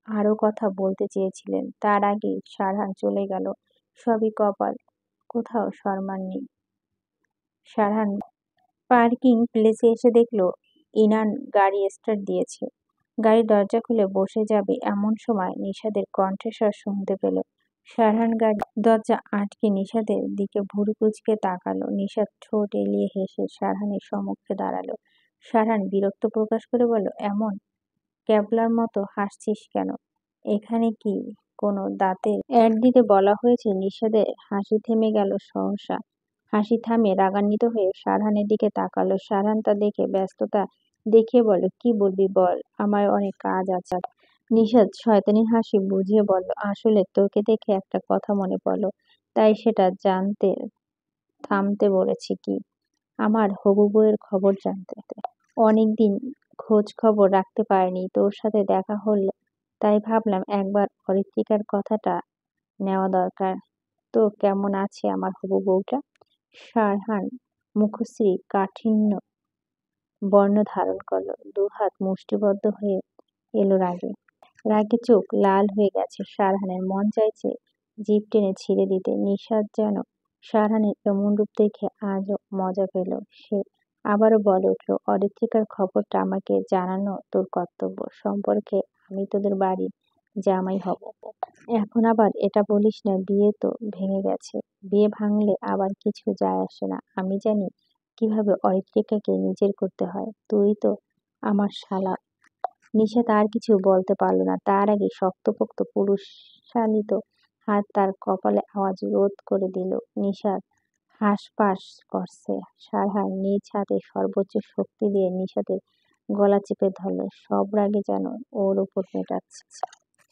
আরো কথা বলতে চেয়েছিলেন, তার আগেই সারহান চলে গেল। সবই কপাল, কোথাও সম্মান নেই। সারহান পার্কিং প্লেসে এসে দেখল ইনান গাড়ি স্টার্ট দিয়েছে। গাড়ির দরজা খুলে বসে যাবে এমন সময় নিশাদের কণ্ঠস্বর শুনতে পেল। সারহান গাড়ি দরজা আটকে নিশাদের দিকে ভুরু কুঁচকে তাকালো। নিশাদ ঠোঁট এলিয়ে হেসে সারহানের সম্মুখে দাঁড়ালো। সারহান বিরক্ত প্রকাশ করে বলল, এমন ক্যাবলার মতো হাসছিস কেন? এখানে কি কোনো দাঁতের অ্যাড দিতে বলা হয়েছে? নিশাদের হাসি থেমে গেল সহসা। হাসি থামিয়ে রাগান্বিত হয়ে সারহানের দিকে তাকালো। সারহান তা দেখে ব্যস্ততা দেখিয়ে বলল, কি বলবি বল, আমার অনেক কাজ আছে। নিশাদ শয়তানি হাসি বুঝিয়ে বলল, আসলে তোকে দেখে একটা কথা মনে পড়ল, তাই সেটা জানতে থামতে বলেছি। কি? আমার হবু বউয়ের খবর জানতে। অনেকদিন খোঁজ খবর রাখতে পারিনি, তোর সাথে দেখা হলো তাই ভাবলাম একবার অরিত্রিকার কথাটা নেওয়া দরকার। তো কেমন আছে আমার হবু বউটা? সারহান মুখশ্রী কাঠিন্য বর্ণ ধারণ করল। দুহাত মুষ্টিবদ্ধ হয়ে এলো রাগে। রাগে চোখ লাল হয়ে গেছে সারহানের। মন চাইছে জিভ টেনে ছিঁড়ে দিতে। নিশাদ যেন সারহানের এমন রূপ দেখে আজও মজা পেল। সে আবারও বলে উঠল, অরিত্রিকার খবরটা আমাকে জানানো তোর কর্তব্য। সম্পর্কে আমি তোদের বাড়ির জামাই হব। এখন আবার এটা বলিস না, বিয়ে তো ভেঙে গেছে। বিয়ে ভাঙলে আবার কিছু যায় আসে না। আমি জানি কিভাবে অরিত্রিকাকে নিজের করতে হয়। তুই তো আমার শালা। নিশাত আর কিছু বলতে পারল না। তার আগে শক্তপোক্ত পুরুষালিত হাত তার কপালে আওয়াজ রোধ করে দিল। নিশাত হাঁসফাঁস করছে। সারহান নিজ হাতে সর্বোচ্চ শক্তি দিয়ে নিশাতের গলা চেপে ধরল। সব রাগে যেন ওর উপর মেটাচ্ছে।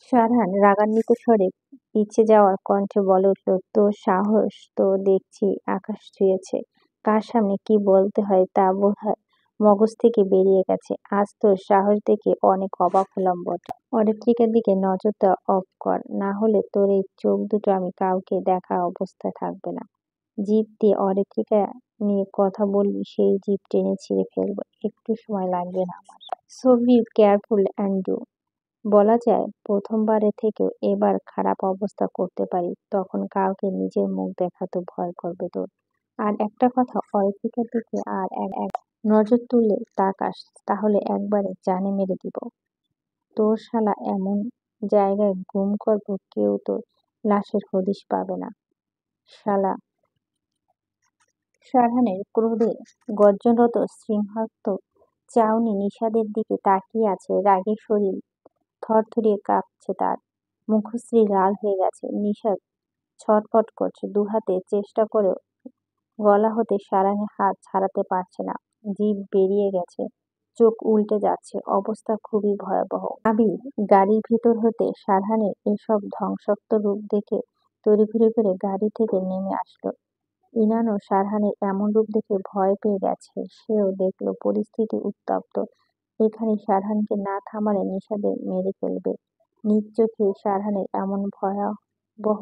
সারহান রাগান্বিত স্বরে পিছে যাওয়ার কণ্ঠে বলে উঠল, তোর সাহস তো দেখছি আকাশ ছুঁয়েছে। কার সামনে কি বলতে হয় তা বোধহয় মগজ থেকে বেরিয়ে গেছে। আজ তোর সাহস দেখে অনেক অবাক হলাম বটে। অরিত্রিকার দিকে নজরটা অফ কর, না হলে তোর এই চোখ দুটো আমি কাউকে দেখা অবস্থায় থাকবে না। জিভ দিয়ে অরিত্রিকা নিয়ে কথা বলবি, সেই জিভ টেনে ছিঁড়ে ফেলবো। একটু সময় লাগবে না আমার। So be careful and do. বলা যায় প্রথমবারে থেকেও এবার খারাপ অবস্থা করতে পারি, তখন কাউকে নিজের মুখ দেখাতে ভয় করবে তোর। আর একটা কথা, অরিত্রিকার দিকে আর এক নজর তুললে তাকাস, তাহলে একবারে জানে মেরে দিব। তোর শালা এমন জায়গায় গুম করবো কেউ তোর লাশের হদিশ পাবে না। শালা। সারহানের ক্রোধে গর্জনরত সিংহাত্মক চাউনি নিষাদের দিকে তাকিয়ে আছে। রাগে শরীর থরথরিয়ে কাঁপছে তার। মুখশ্রী লাল হয়ে গেছে। নিষাদ ছটফট করছে, দুহাতে চেষ্টা করেও গলা হতে সারানের হাত ছাড়াতে পারছে না। জিভ বেরিয়ে গেছে, চোখ উল্টে যাচ্ছে, অবস্থা খুবই ভয়াবহ। আবির গাড়ির ভিতর হতে সারহানের এসব ধ্বংসাত্মক রূপ দেখে তড়িঘড়ি করে গাড়ি থেকে নেমে আসলো। ইনানও সারহানের এমন রূপ দেখে ভয় পেয়ে গেছে। সেও দেখলো পরিস্থিতি উত্তপ্ত। এখানে সারহানকে না থামালে নিষাদে মেরে ফেলবে। নিজ চোখে সারহানের এমন ভয়াবহ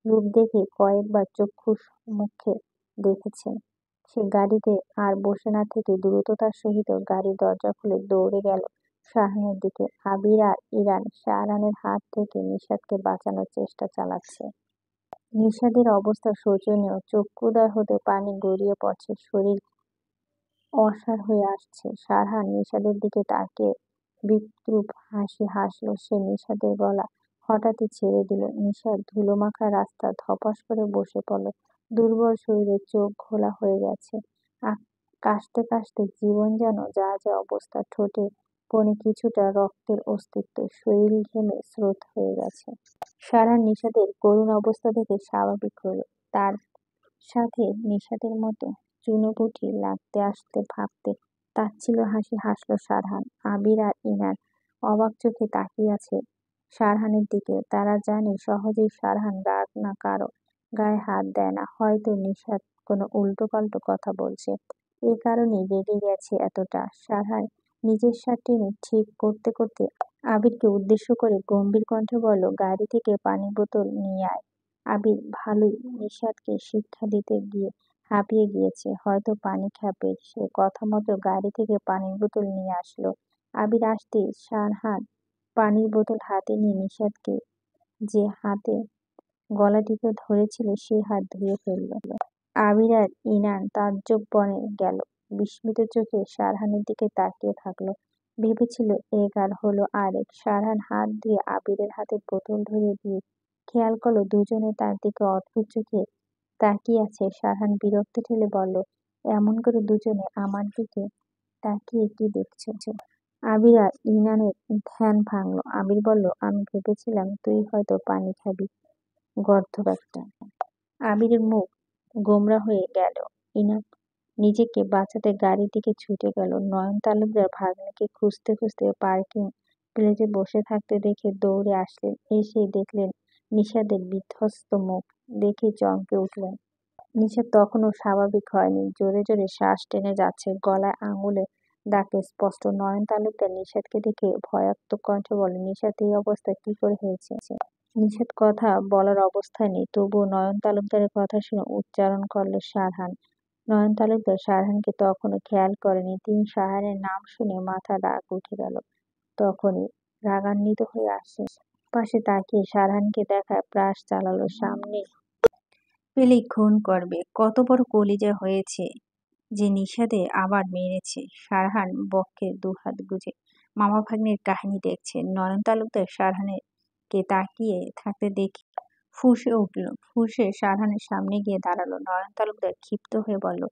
রূপ দেখে কয়েকবার চক্ষু মুখে দেখেছেন। সে গাড়িতে আর বসে না থেকে দ্রুততার সহিত গাড়ির দরজা খুলে দৌড়ে গেল সারহানের দিকে। আবির আর ইরান সারহানের হাত থেকে নিষাদকে বাঁচানোর চেষ্টা চালাচ্ছে। নিষাদের অবস্থা শোচনীয়, চক্ষুদ্বার হতে পানি গড়িয়ে পড়ছে, শরীর অসাড় হয়ে আসছে। সারহান নিষাদের দিকে তাকিয়ে বিদ্রূপ হাসি হাসল সে। নিষাদের গলা হঠাৎই ছেড়ে দিল। নিষাদ ধুলোমাখা রাস্তা ধপাস করে বসে পড়ল। দুর্বল শরীরে চোখ ঘোলা হয়ে গেছে। কাশতে কাশতে জীবন যেন যা যা অবস্থা। ঠোঁটে কোণে কিছুটা রক্তের অস্তিত্ব। শরীর ঘেমে স্রোত হয়ে গেছে। সারহান নিষাদের করুণ অবস্থা দেখে স্বাভাবিক হলো। তার সাথে নিষাদের মতো চুনোপুঁটি লাগতে আসতে ভাবতে তাচ্ছিল্য হাসি হাসল সারহান। আবির আর ইনার অবাক চোখে তাকিয়ে আছে সারহানের দিকে। তারা জানে সহজেই সারহান রাগ না কারো গায়ে হাত দেয় না। হয়তো নিষাদ কোনো উল্টোপাল্টো কথা বলছে, এ কারণেই রেগে গেছে এতটা। সারহান নিজের শার্ট টেনে ঠিক করতে করতে আবিরকে উদ্দেশ্য করে গম্ভীর কণ্ঠে বলল, গাড়ি থেকে পানির বোতল নিয়ে আয়। আবির ভালোই নিষাদকে শিক্ষা দিতে গিয়ে হাঁপিয়ে গিয়েছে, হয়তো পানি খাবে। সে কথা মতো গাড়ি থেকে পানির বোতল নিয়ে আসলো। আবির আসতেই সারহান পানির বোতল হাতে নিয়ে নিষাদকে যে হাতে গলা টিপে ধরেছিল সেই হাত ধুয়ে ফেলল। আবির আর ইনান তাজ্জব বনে গেল। বিস্মিত চোখে সারহানের দিকে তাকিয়ে থাকলো। ভেবেছিল এক আর হলো আরেক। সারহান হাত ধুয়ে আবিরের হাতে বোতল ধরিয়ে দিয়ে খেয়াল করলো দুজনে তার দিকে অদ্ভুত চোখে তাকিয়ে আছে। সারহান বিরক্তি ঠেলে বলল, এমন করে দুজনে আমার দিকে তাকিয়ে কি দেখছো? আবির আর ইনানের ধ্যান ভাঙল। আবির বলল, আমি ভেবেছিলাম তুই হয়তো পানি খাবি, গর্দভ একটা। আবিরের মুখ গোমরা হয়ে গেল। ইনান নিজেকে বাঁচাতে গাড়ির দিকে ছুটে গেল। নয়ন তালুকদার ভাগ্নেকে খুঁজতে খুঁজতে পার্কিং প্লেসে বসে থাকতে দেখে দৌড়ে আসলেন। এসেই দেখলেন নিষাদের বিধ্বস্ত মুখ। দেখে চমকে উঠলেন। নিষাদ তখনও স্বাভাবিক হয়নি, জোরে জোরে শ্বাস টেনে যাচ্ছে, গলায় আঙুলে দাগে স্পষ্ট। নয়ন তালুকদার নিষাদকে দেখে ভয়ার্ত কণ্ঠে বলে, নিষাদ এই অবস্থা কি করে হয়েছে? নিষাদ কথা বলার অবস্থায় নেই, তবুও নয়ন তালুকদারের কথা শুনে উচ্চারণ করল সারহান। নয়ন তালুকদার সারহানকে তখনও খেয়াল করেনি। তিনি সারহানের নাম শুনে মাথা রাগ উঠে গেল। তখনই রাগান্বিত হয়ে আসে পাশে তাকিয়ে সারহানকে দেখায় প্রাস চালালো, সামনে পেলেই খুন করবে। কত বড় কলিজা হয়েছে যে নিষাদে আবার মেরেছে। সারহান বক্ষে দুহাত গুজে মামা ভাগ্নের কাহিনী দেখছে। নয়ন তালুকদার সারহানের কে তাকিয়ে থাকতে দেখে ফুঁসে উঠল। ফুঁসে সারহানের সামনে গিয়ে দাঁড়ালো। নয়ন তালুকদার ক্ষিপ্ত হয়ে বলল,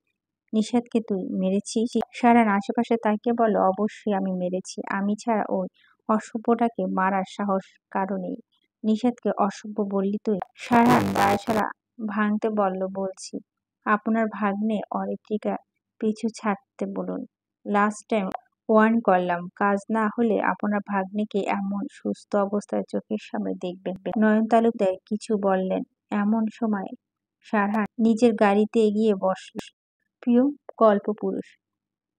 নিষাদকে তুই মেরেছিস? সারহান আশেপাশে তাকিয়ে বলল, অবশ্যই আমি মেরেছি। আমি ছাড়া ওই অসভ্যটাকে মারার সাহস কারো নেই। নিষাদকে অসভ্য বললি তুই? সারহান দায়সারা ভাঙতে বলল, বলছি আপনার ভাগ্নে অরিত্রিকা পিছু ছাড়তে বলুন। লাস্ট টাইম ওয়ার্ন করলাম, কাজ না হলে আপনার ভাগ্নিকে এমন সুস্থ অবস্থায় চোখের সামনে দেখবেন। নয়ন তালুকদার কিছু বললেন। এমন সময় সারহান নিজের গাড়িতে এগিয়ে বসল। প্রিয় কল্পপুরুষ,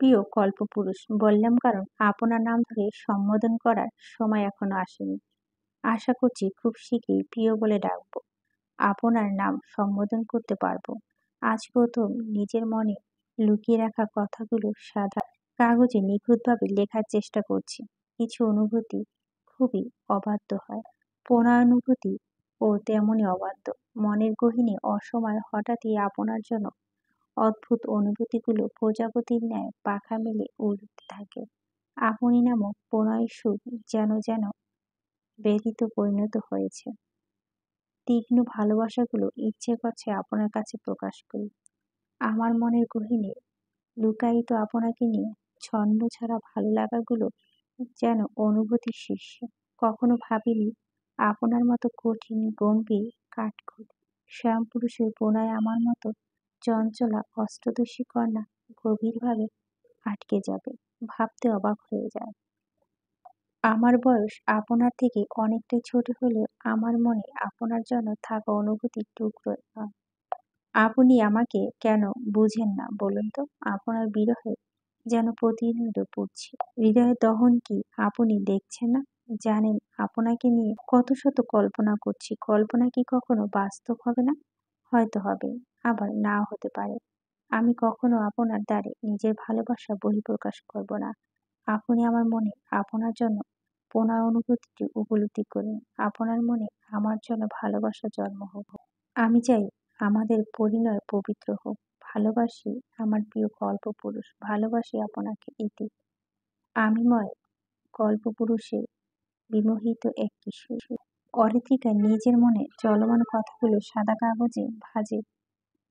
প্রিয় কল্পপুরুষ বললাম কারণ আপনার নাম ধরে সম্বোধন করার সময় এখনো আসেনি। আশা করছি খুব শীঘ্রই প্রিয় বলে ডাকবো। আপনার নাম সম্বোধন করতে পারবো। আজ প্রথম নিজের মনে লুকিয়ে রাখা কথাগুলো সাদা কাগজে নিখুঁতভাবে লেখার চেষ্টা করছি। কিছু অনুভূতি খুবই অবাধ্য হয়, প্রণয়ানুভূতি ও তেমনই অবাধ্য। মনের গহীনে অসময়ে হঠাৎই আপনার জন্য অদ্ভুত অনুভূতিগুলো প্রজাপতির ন্যায় পাখা মেলে উড়তে থাকে। আপনি নামক প্রণয় সুখ যেন যেন ব্যথিত পরিণত হয়েছে। তীক্ষ্ণ ভালোবাসাগুলো ইচ্ছে করছে আপনার কাছে প্রকাশ করি। আমার মনের গহীনে লুকায়িত আপনাকে নিয়ে ছন্ন ছাড়া ভালো লাগাগুলো যেন অনুভূতির শীর্ষে। কখনো ভাবিনি আপনার মতো কঠিন গম্ভীর কাঠখোর শ্যামপুরুষের প্রণয় আমার মতো চঞ্চলা অষ্টদশী কন্যা গভীরভাবে আটকে যাবে। ভাবতে অবাক হয়ে যায়। আমার বয়স আপনার থেকে অনেকটাই ছোট হলেও আমার মনে আপনার জন্য থাকা অনুভূতির টুকরো নয়। আপনি আমাকে কেন বুঝেন না বলুন তো? আপনার বিরহে যেন প্রতিনিয়ত পড়ছি। হৃদয়ের দহন কি আপনি দেখছেন না? জানেন আপনাকে নিয়ে কত শত কল্পনা করছি। কল্পনা কি কখনো বাস্তব হবে না? হয়তো হবে, আবার নাও হতে পারে। আমি কখনো আপনার দ্বারে নিজের ভালোবাসা বহিঃপ্রকাশ করব না। আপনি আমার মনে আপনার জন্য প্রণয় অনুভূতিটি উপলব্ধি করুন। আপনার মনে আমার জন্য ভালোবাসা জন্ম হোক। আমি চাই আমাদের পরিণয় পবিত্র হোক। ভালোবাসি আমার প্রিয় কল্পপুরুষ, ভালোবাসি আপনাকে। ইতি। আমিময় কল্পপুরুষের বিমোহিত এক কিশোর। অরিত্রিকা নিজের মনে চলমান কথাগুলো সাদা কাগজে ভাঁজে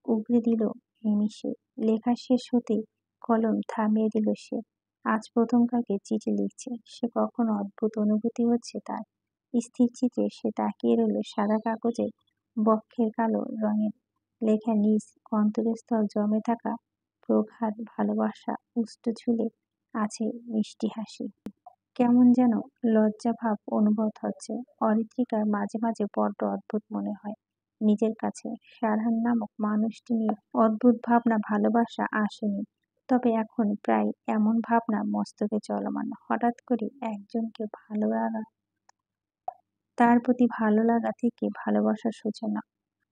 উগরে দিল নিমিষে। লেখা শেষ হতেই কলম থামিয়ে দিল সে। আজ প্রথম কাকে চিঠি লিখছে। সে কখনো অদ্ভুত অনুভূতি হচ্ছে তার। স্থির চিত্রে সে তাকিয়ে রইল সাদা কাগজে। বক্ষের কালো রঙের লেখা নিজ অন্তরস্থল জমে থাকা প্রগাঢ় ভালোবাসা উষ্ণ ঝুলে আছে মিষ্টি হাসি। কেমন যেন লজ্জাভাব অনুভব হচ্ছে। অরিত্রিকার মাঝে মাঝে বড্ড অদ্ভুত মনে হয় নিজের কাছে। সারহান নামক মানুষটি নিয়ে অদ্ভুত ভাবনা ভালোবাসা আসেনি, তবে এখন প্রায় এমন ভাবনা মস্তকে চলমান। হঠাৎ করে একজনকে ভালো লাগা, তার প্রতি ভালো লাগা থেকে ভালোবাসার সূচনা।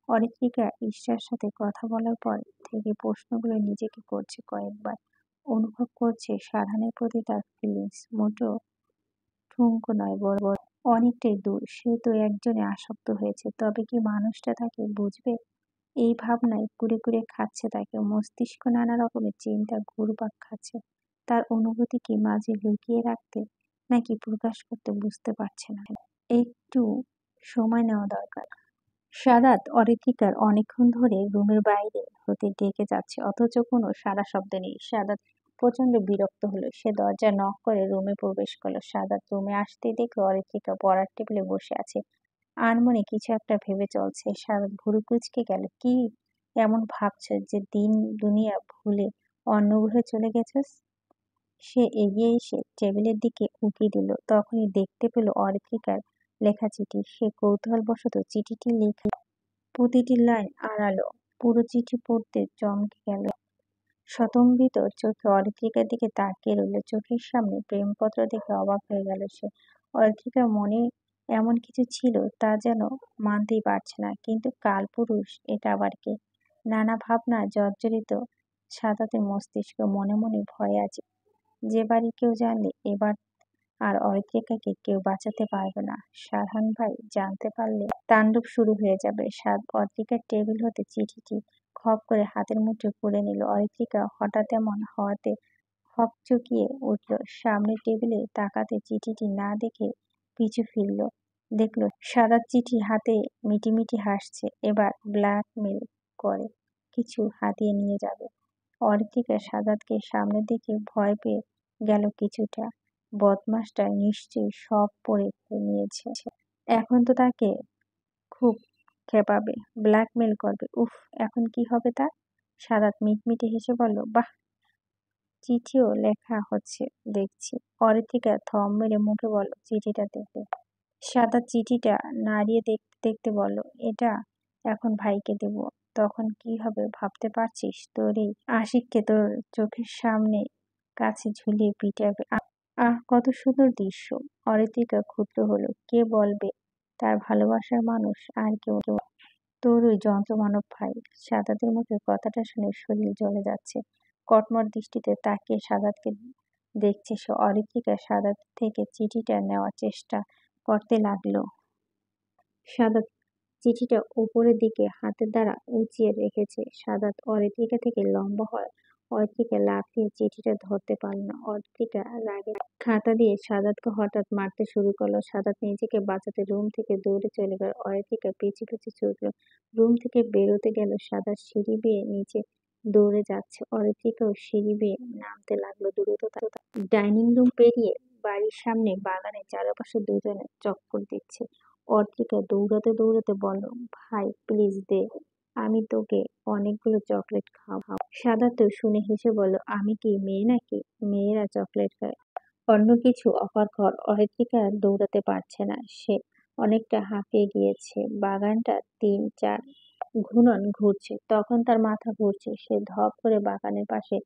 অরিত্রিকা ঈর্ষার সাথে কথা বলার পর থেকে প্রশ্নগুলো নিজেকে করছে কয়েকবার। অনুভব করছে সারহানের প্রতি তার ফিলিংস মোটেও ঠুনকো নয়, বড় অনেকটাই দূর। সে তো একজনে আসক্ত হয়েছে, তবে কি মানুষটা তাকে বুঝবে? এই ভাবনায় কুরে কুরে খাচ্ছে তাকে। মস্তিষ্ক নানা রকমের চিন্তা ঘুরপাক খাচ্ছে। তার অনুভূতি কি মাঝে লুকিয়ে রাখতে নাকি প্রকাশ করতে বুঝতে পারছে না। একটু সময় নেওয়া দরকার। সাদাত অরিত্রিকার অনেকক্ষণ ধরে রুমের বাইরে হতে ডেকে যাচ্ছে, অথচ কোনো সাড়া শব্দ নেই। সাদাত প্রচন্ড বিরক্ত হলো। সে দরজা নক করে রুমে প্রবেশ করলো। সাদাত রুমে আসতেই দেখলো অরিত্রিকা পড়ার টেবিলে বসে আছে, আনমনে কিছু একটা ভেবে চলছে। সাদাত ভুরু কুঁচকে গেল। কি এমন ভাবছো যে দিন দুনিয়া ভুলে অন্য গ্রহে চলে গেছস? সে এগিয়ে এসে টেবিলের দিকে উকি দিল। তখনই দেখতে পেল অরিত্রিকার লেখা চিঠি। সে কৌতূহলবশত চিঠিটি লিখে প্রতিটি লাইন আড়ালো। পুরো চিঠি পড়তে চমকে গেল। শতম্বিত চোখে অরিত্রিকার দিকে তাকিয়ে রইল। চোখের সামনে প্রেমপত্র দেখে অবাক হয়ে গেল সে। অরিত্রিকার মনে এমন কিছু ছিল তা যেন মানতেই পারছে না। কিন্তু কালপুরুষ এটা আবার কে? নানা ভাবনা জর্জরিত সাদাতের মস্তিষ্ক। মনে মনে ভয় আছে, যে বাড়ি কেউ জানলে এবার আর অরিত্রিকাকে কেউ বাঁচাতে পারবে না। সারহান ভাই জানতে পারলে তাণ্ডব শুরু হয়ে যাবে। অরিত্রিকার টেবিল হতে চিঠিটি খপ করে হাতের মুঠোয় পুরে নিল। অরিত্রিকা হঠাৎ এমন হওয়াতে হকচকিয়ে উঠল। সামনের টেবিলে তাকাতে চিঠিটি না দেখে পিছু ফিরল। দেখল সাদাত চিঠি হাতে মিটিমিটি হাসছে। এবার ব্ল্যাকমেল করে কিছু হাতিয়ে নিয়ে যাবে। অরিত্রিকা সাদাতকে সামনে দেখে ভয় পেয়ে গেল কিছুটা। বদমাসটা নিশ্চয়ই সব পড়ে নিয়েছে। এখন তো তাকে খুব খেপাবে, ব্ল্যাকমেল করবে। উফ, এখন কি হবে তার? সাদাত মিটমিটে হেসে বলল, বাহ, চিঠিও লেখা হচ্ছে দেখছি। অরিত্রিকা থম মেরে মুখে বলল, চিঠিটা দেখে। সাদা চিঠিটা নাড়িয়ে দেখতে দেখতে বলল, এটা এখন ভাইকে দেব, তখন কি হবে ভাবতে পারছিস? তোর এই আশিককে তোর চোখের সামনে কাছে ঝুলিয়ে পিটাবে। আহ, কত সুন্দর দৃশ্য। অরিত্রিকা ক্ষুব্ধ হলো, কে বলবে তার ভালোবাসার মানুষ আর কেউ? তোর ওই যন্ত্রমানব ভাই। সাদাতের মুখে কথাটা শুনে শরীর জ্বলে যাচ্ছে। কটমট দৃষ্টিতে তাকিয়ে সাদাতকে দেখছে সে। অরিত্রিকা সাদাত থেকে চিঠিটা নেওয়ার চেষ্টা করতে লাগলো। সাদাত চিঠিটা উপরের দিকে হাতের দ্বারা উঁচিয়ে রেখেছে। সাদাত অরিত্রিকা থেকে লম্বা হয়। অরিত্রিকা লাফিয়ে চিঠিটা ধরতে পারল না। অরিত্রিকা রাগে খাতা দিয়ে সাদাতকে হঠাৎ মারতে শুরু করলো। সাদাত নিজেকে বাঁচাতে রুম থেকে দৌড়ে চলে গেল। অরিত্রিকা পিছু পিছু ছুটল। রুম থেকে বেরোতে গেল। সাদাত সিঁড়ি বেয়ে নিচে দৌড়ে যাচ্ছে। অরিত্রিকাও সিঁড়ি বেয়ে নামতে লাগলো দ্রুত। ডাইনিং রুম পেরিয়ে বাড়ির সামনে বাগানে চারপাশে দুজনে চক্কর দিচ্ছে। অর্চিকা দৌড়াতে দৌড়াতে বলল, ভাই প্লিজ দে, আমি তোকে অনেকগুলো চকলেট খাওয়াবো। সাদা তো শুনে হেসে বলল, আমি কি মেয়ে নাকি, মেয়েরা চকলেট খায়? অন্য কিছু অফার কর। অরিত্রিকা আর দৌড়াতে পারছে না, সে অনেকটা হাঁপিয়ে গিয়েছে। বাগানটা ৩-৪ ঘূর্ণন ঘুরছে, তখন তার মাথা ঘুরছে। সে ধপ করে বাগানের পাশে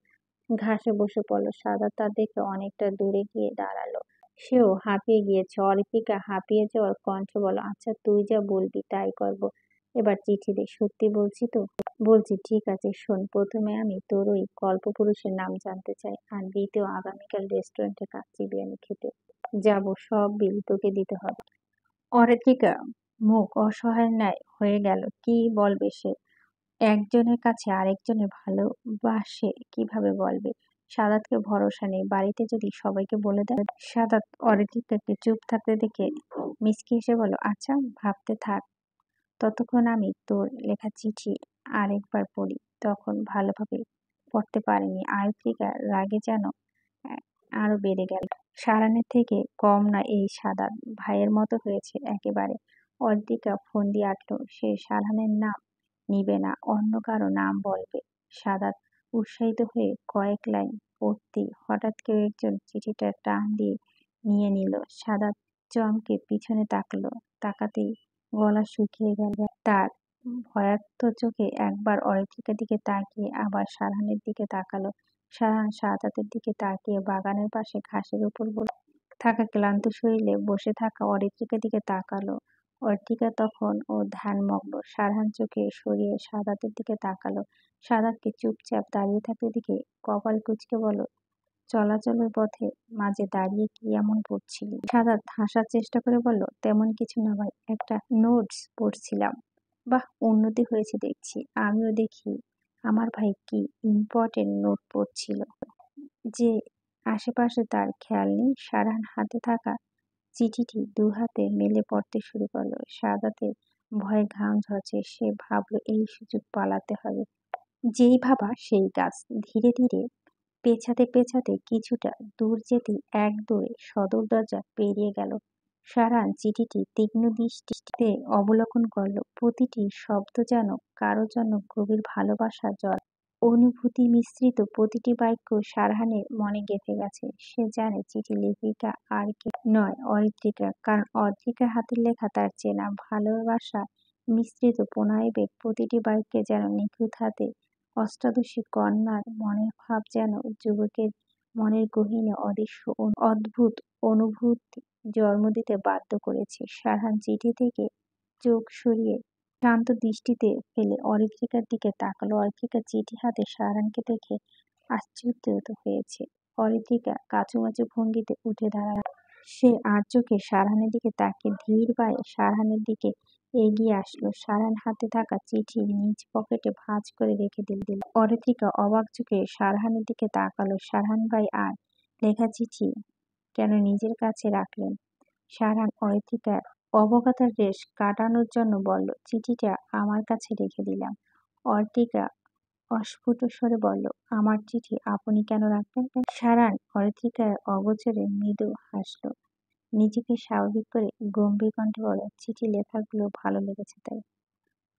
ঘাসে বসে পড়ল। সাদা তা দেখে অনেকটা দূরে গিয়ে দাঁড়ালো। সেও হাঁপিয়ে গিয়েছে। অরিত্রিকা হাঁপিয়ে যাওয়ার কণ্ঠে বলল, আচ্ছা তুই যা বলবি তাই করবো, এবার চিঠি দে। সত্যি বলছি তো? বলছি। ঠিক আছে শোন, প্রথমে আমি তোর ওই কল্পপুরুষের নাম জানতে চাই, আর দ্বিতীয় আগামীকাল রেস্টুরেন্টে কাচ্চি বিরিয়ানি খেতে যাব, সব বিল তোকে দিতে হবে। অরিত্রিকা মুখ অসহায়ের ন্যায় হয়ে গেল। কি বলবে সে? একজনের কাছে আরেকজনের ভালোবাসে কিভাবে বলবে? সাদাতকে ভরসা নেই, বাড়িতে যদি সবাইকে বলে দেয়। সাদাত অরিত্রিকাকে চুপ থাকতে দেখে মিচকি হেসে বলল, আচ্ছা ভাবতে থাক, ততক্ষণ আমি তোর লেখা চিঠি আরেকবার পড়ি। তখন ভালোভাবে পড়তে পারিনি। অরিত্রিকার রাগে যেন আহ, আরো বেড়ে গেল। সারানের থেকে কম না এই সাদাত, ভাইয়ের মতো হয়েছে একেবারে। অরিত্রিকা ফোন দিয়ে আটলো, সে সারানের নাম নিবে না, অন্য কারো নাম বলবে। সাদাত উৎসাহিত হয়ে কয়েক লাইন পড়তেই হঠাৎ কেউ একজন চিঠিটা টান দিয়ে নিয়ে নিল। সাদাত চমকে পিছনে তাকালো। তাকাতেই গলা শুকিয়ে গেল তার। ভয়ার্ত চোখে একবার অরিত্রিকার দিকে তাকিয়ে আবার সারানের দিকে তাকালো। সারান সাদাতের দিকে তাকিয়ে বাগানের পাশে ঘাসের উপর থাকা ক্লান্ত শরীরে বসে থাকা অরিত্রিকার দিকে তাকালো। অরিত্রিকা তখন ও ধ্যানমগ্ন। সারান চোখে সরিয়ে সাদাতের দিকে তাকালো। সাদাতকে চুপচাপ দাঁড়িয়ে থাকতে দেখে কপাল কুঁচকে বলল, চলাচলের পথে মাঝে দাঁড়িয়ে কি এমন পড়ছিলি? সাদাত হাসার চেষ্টা করে বলল, তেমন কিছু না ভাই, একটা নোটস পড়ছিলাম। বাহ, উন্নতি হয়েছে দেখছি। আমিও দেখি আমার ভাই কি ইম্পর্টেন্ট নোট পড়ছিল যে আশেপাশে তার খেয়াল নেই। সারান হাতে থাকা চিঠিটি দু হাতে মেলে পড়তে শুরু করলো। সাদাতের ভয়ে ঘাম ঝরছে। সে ভাবলো এই সুযোগ পালাতে হবে। যেই ভাবা সেই কাজ। ধীরে ধীরে পেছাতে পেছাতে কিছুটা দূর যেতেই এক দৌড়ে সদর দরজা পেরিয়ে গেল। সারান চিঠিটি তীক্ষ্ণ দৃষ্টিতে অবলোকন করল। প্রতিটি শব্দ যেন কারো জন্য গভীর ভালোবাসা জল। অনুভূতি মিশ্রিত প্রতিটি বাক্য সারহানের মনে গেঁথে গেছে। সে জানে চিঠি লেখিকা আর কে নয়, অরিত্রিকা। কারণ অরিত্রিকার হাতের লেখা তার চেনা। ভালোবাসা মিশ্রিত প্রণয়বেগ, প্রতিটি বাক্যে যেন নিখুঁত হাতে অষ্টাদশী কন্যার মনের ভাব, যেন যুবকের মনের গহীনে অদৃশ্য অদ্ভুত অনুভূতি জন্ম দিতে বাধ্য করেছে। সারহান চিঠি থেকে চোখ সরিয়ে শান্ত দৃষ্টিতে ফেলে অরিত্রিকার দিকে তাকালো। অরিত্রিকা চিঠি হাতে সারহানকে দেখে আশ্চর্যিত হয়েছে। অরিত্রিকা কাচুমাচু ভঙ্গিতে উঠে দাঁড়ালো। সে আর চোখে সারহানের দিকে তাকিয়ে ধীর পায়ে সারহানের দিকে এগিয়ে আসলো। সারহান হাতে থাকা চিঠি নিজ পকেটে ভাঁজ করে রেখে দিল। অরিত্রিকা অবাক চোখে সারহানের দিকে তাকালো। সারহান ভাই, আর লেখা চিঠি কেন নিজের কাছে রাখলেন? সারহান অরিত্রিকার অবজ্ঞার রেশ কাটানোর জন্য বলল, চিঠিটা আমার কাছে রেখে দিলাম। অরিত্রিকা অস্ফুট স্বরে বলল, আমার চিঠি আপনি কেন রাখবেন? সারহান অরিত্রিকার অগোচরে মৃদু হাসল। নিজেকে স্বাভাবিক করে গম্ভীর কণ্ঠে বলল, চিঠি লেখাগুলো ভালো লেগেছে তাই।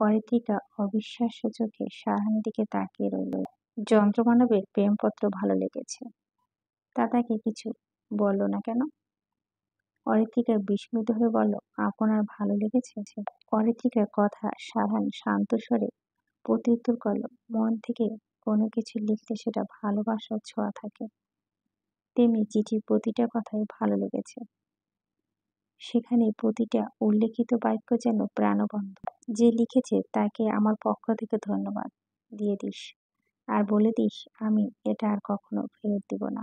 অরিত্রিকা অবিশ্বাস্য চোখে সারহানের দিকে তাকিয়ে রইল। যন্ত্রমানবের প্রেমপত্র ভালো লেগেছে। তা তাকে কিছু বলল না কেন? অরিত্রিকা বিস্মিত হয়ে বলল, আপনার ভালো লেগেছে? অরিত্রিকার কথা সাধারণ শান্ত স্বরে প্রত্যুত্তর করল, মন থেকে কোনো কিছু লিখলে সেটা ভালোবাসার ছোঁয়া থাকে, তেমনি চিঠির প্রতিটা কথাই ভালো লেগেছে। সেখানে প্রতিটা উল্লেখিত বাক্য যেন প্রাণবন্ত। যে লিখেছে তাকে আমার পক্ষ থেকে ধন্যবাদ দিয়ে দিস, আর বলে দিস আমি এটা আর কখনো ফেরত দিব না।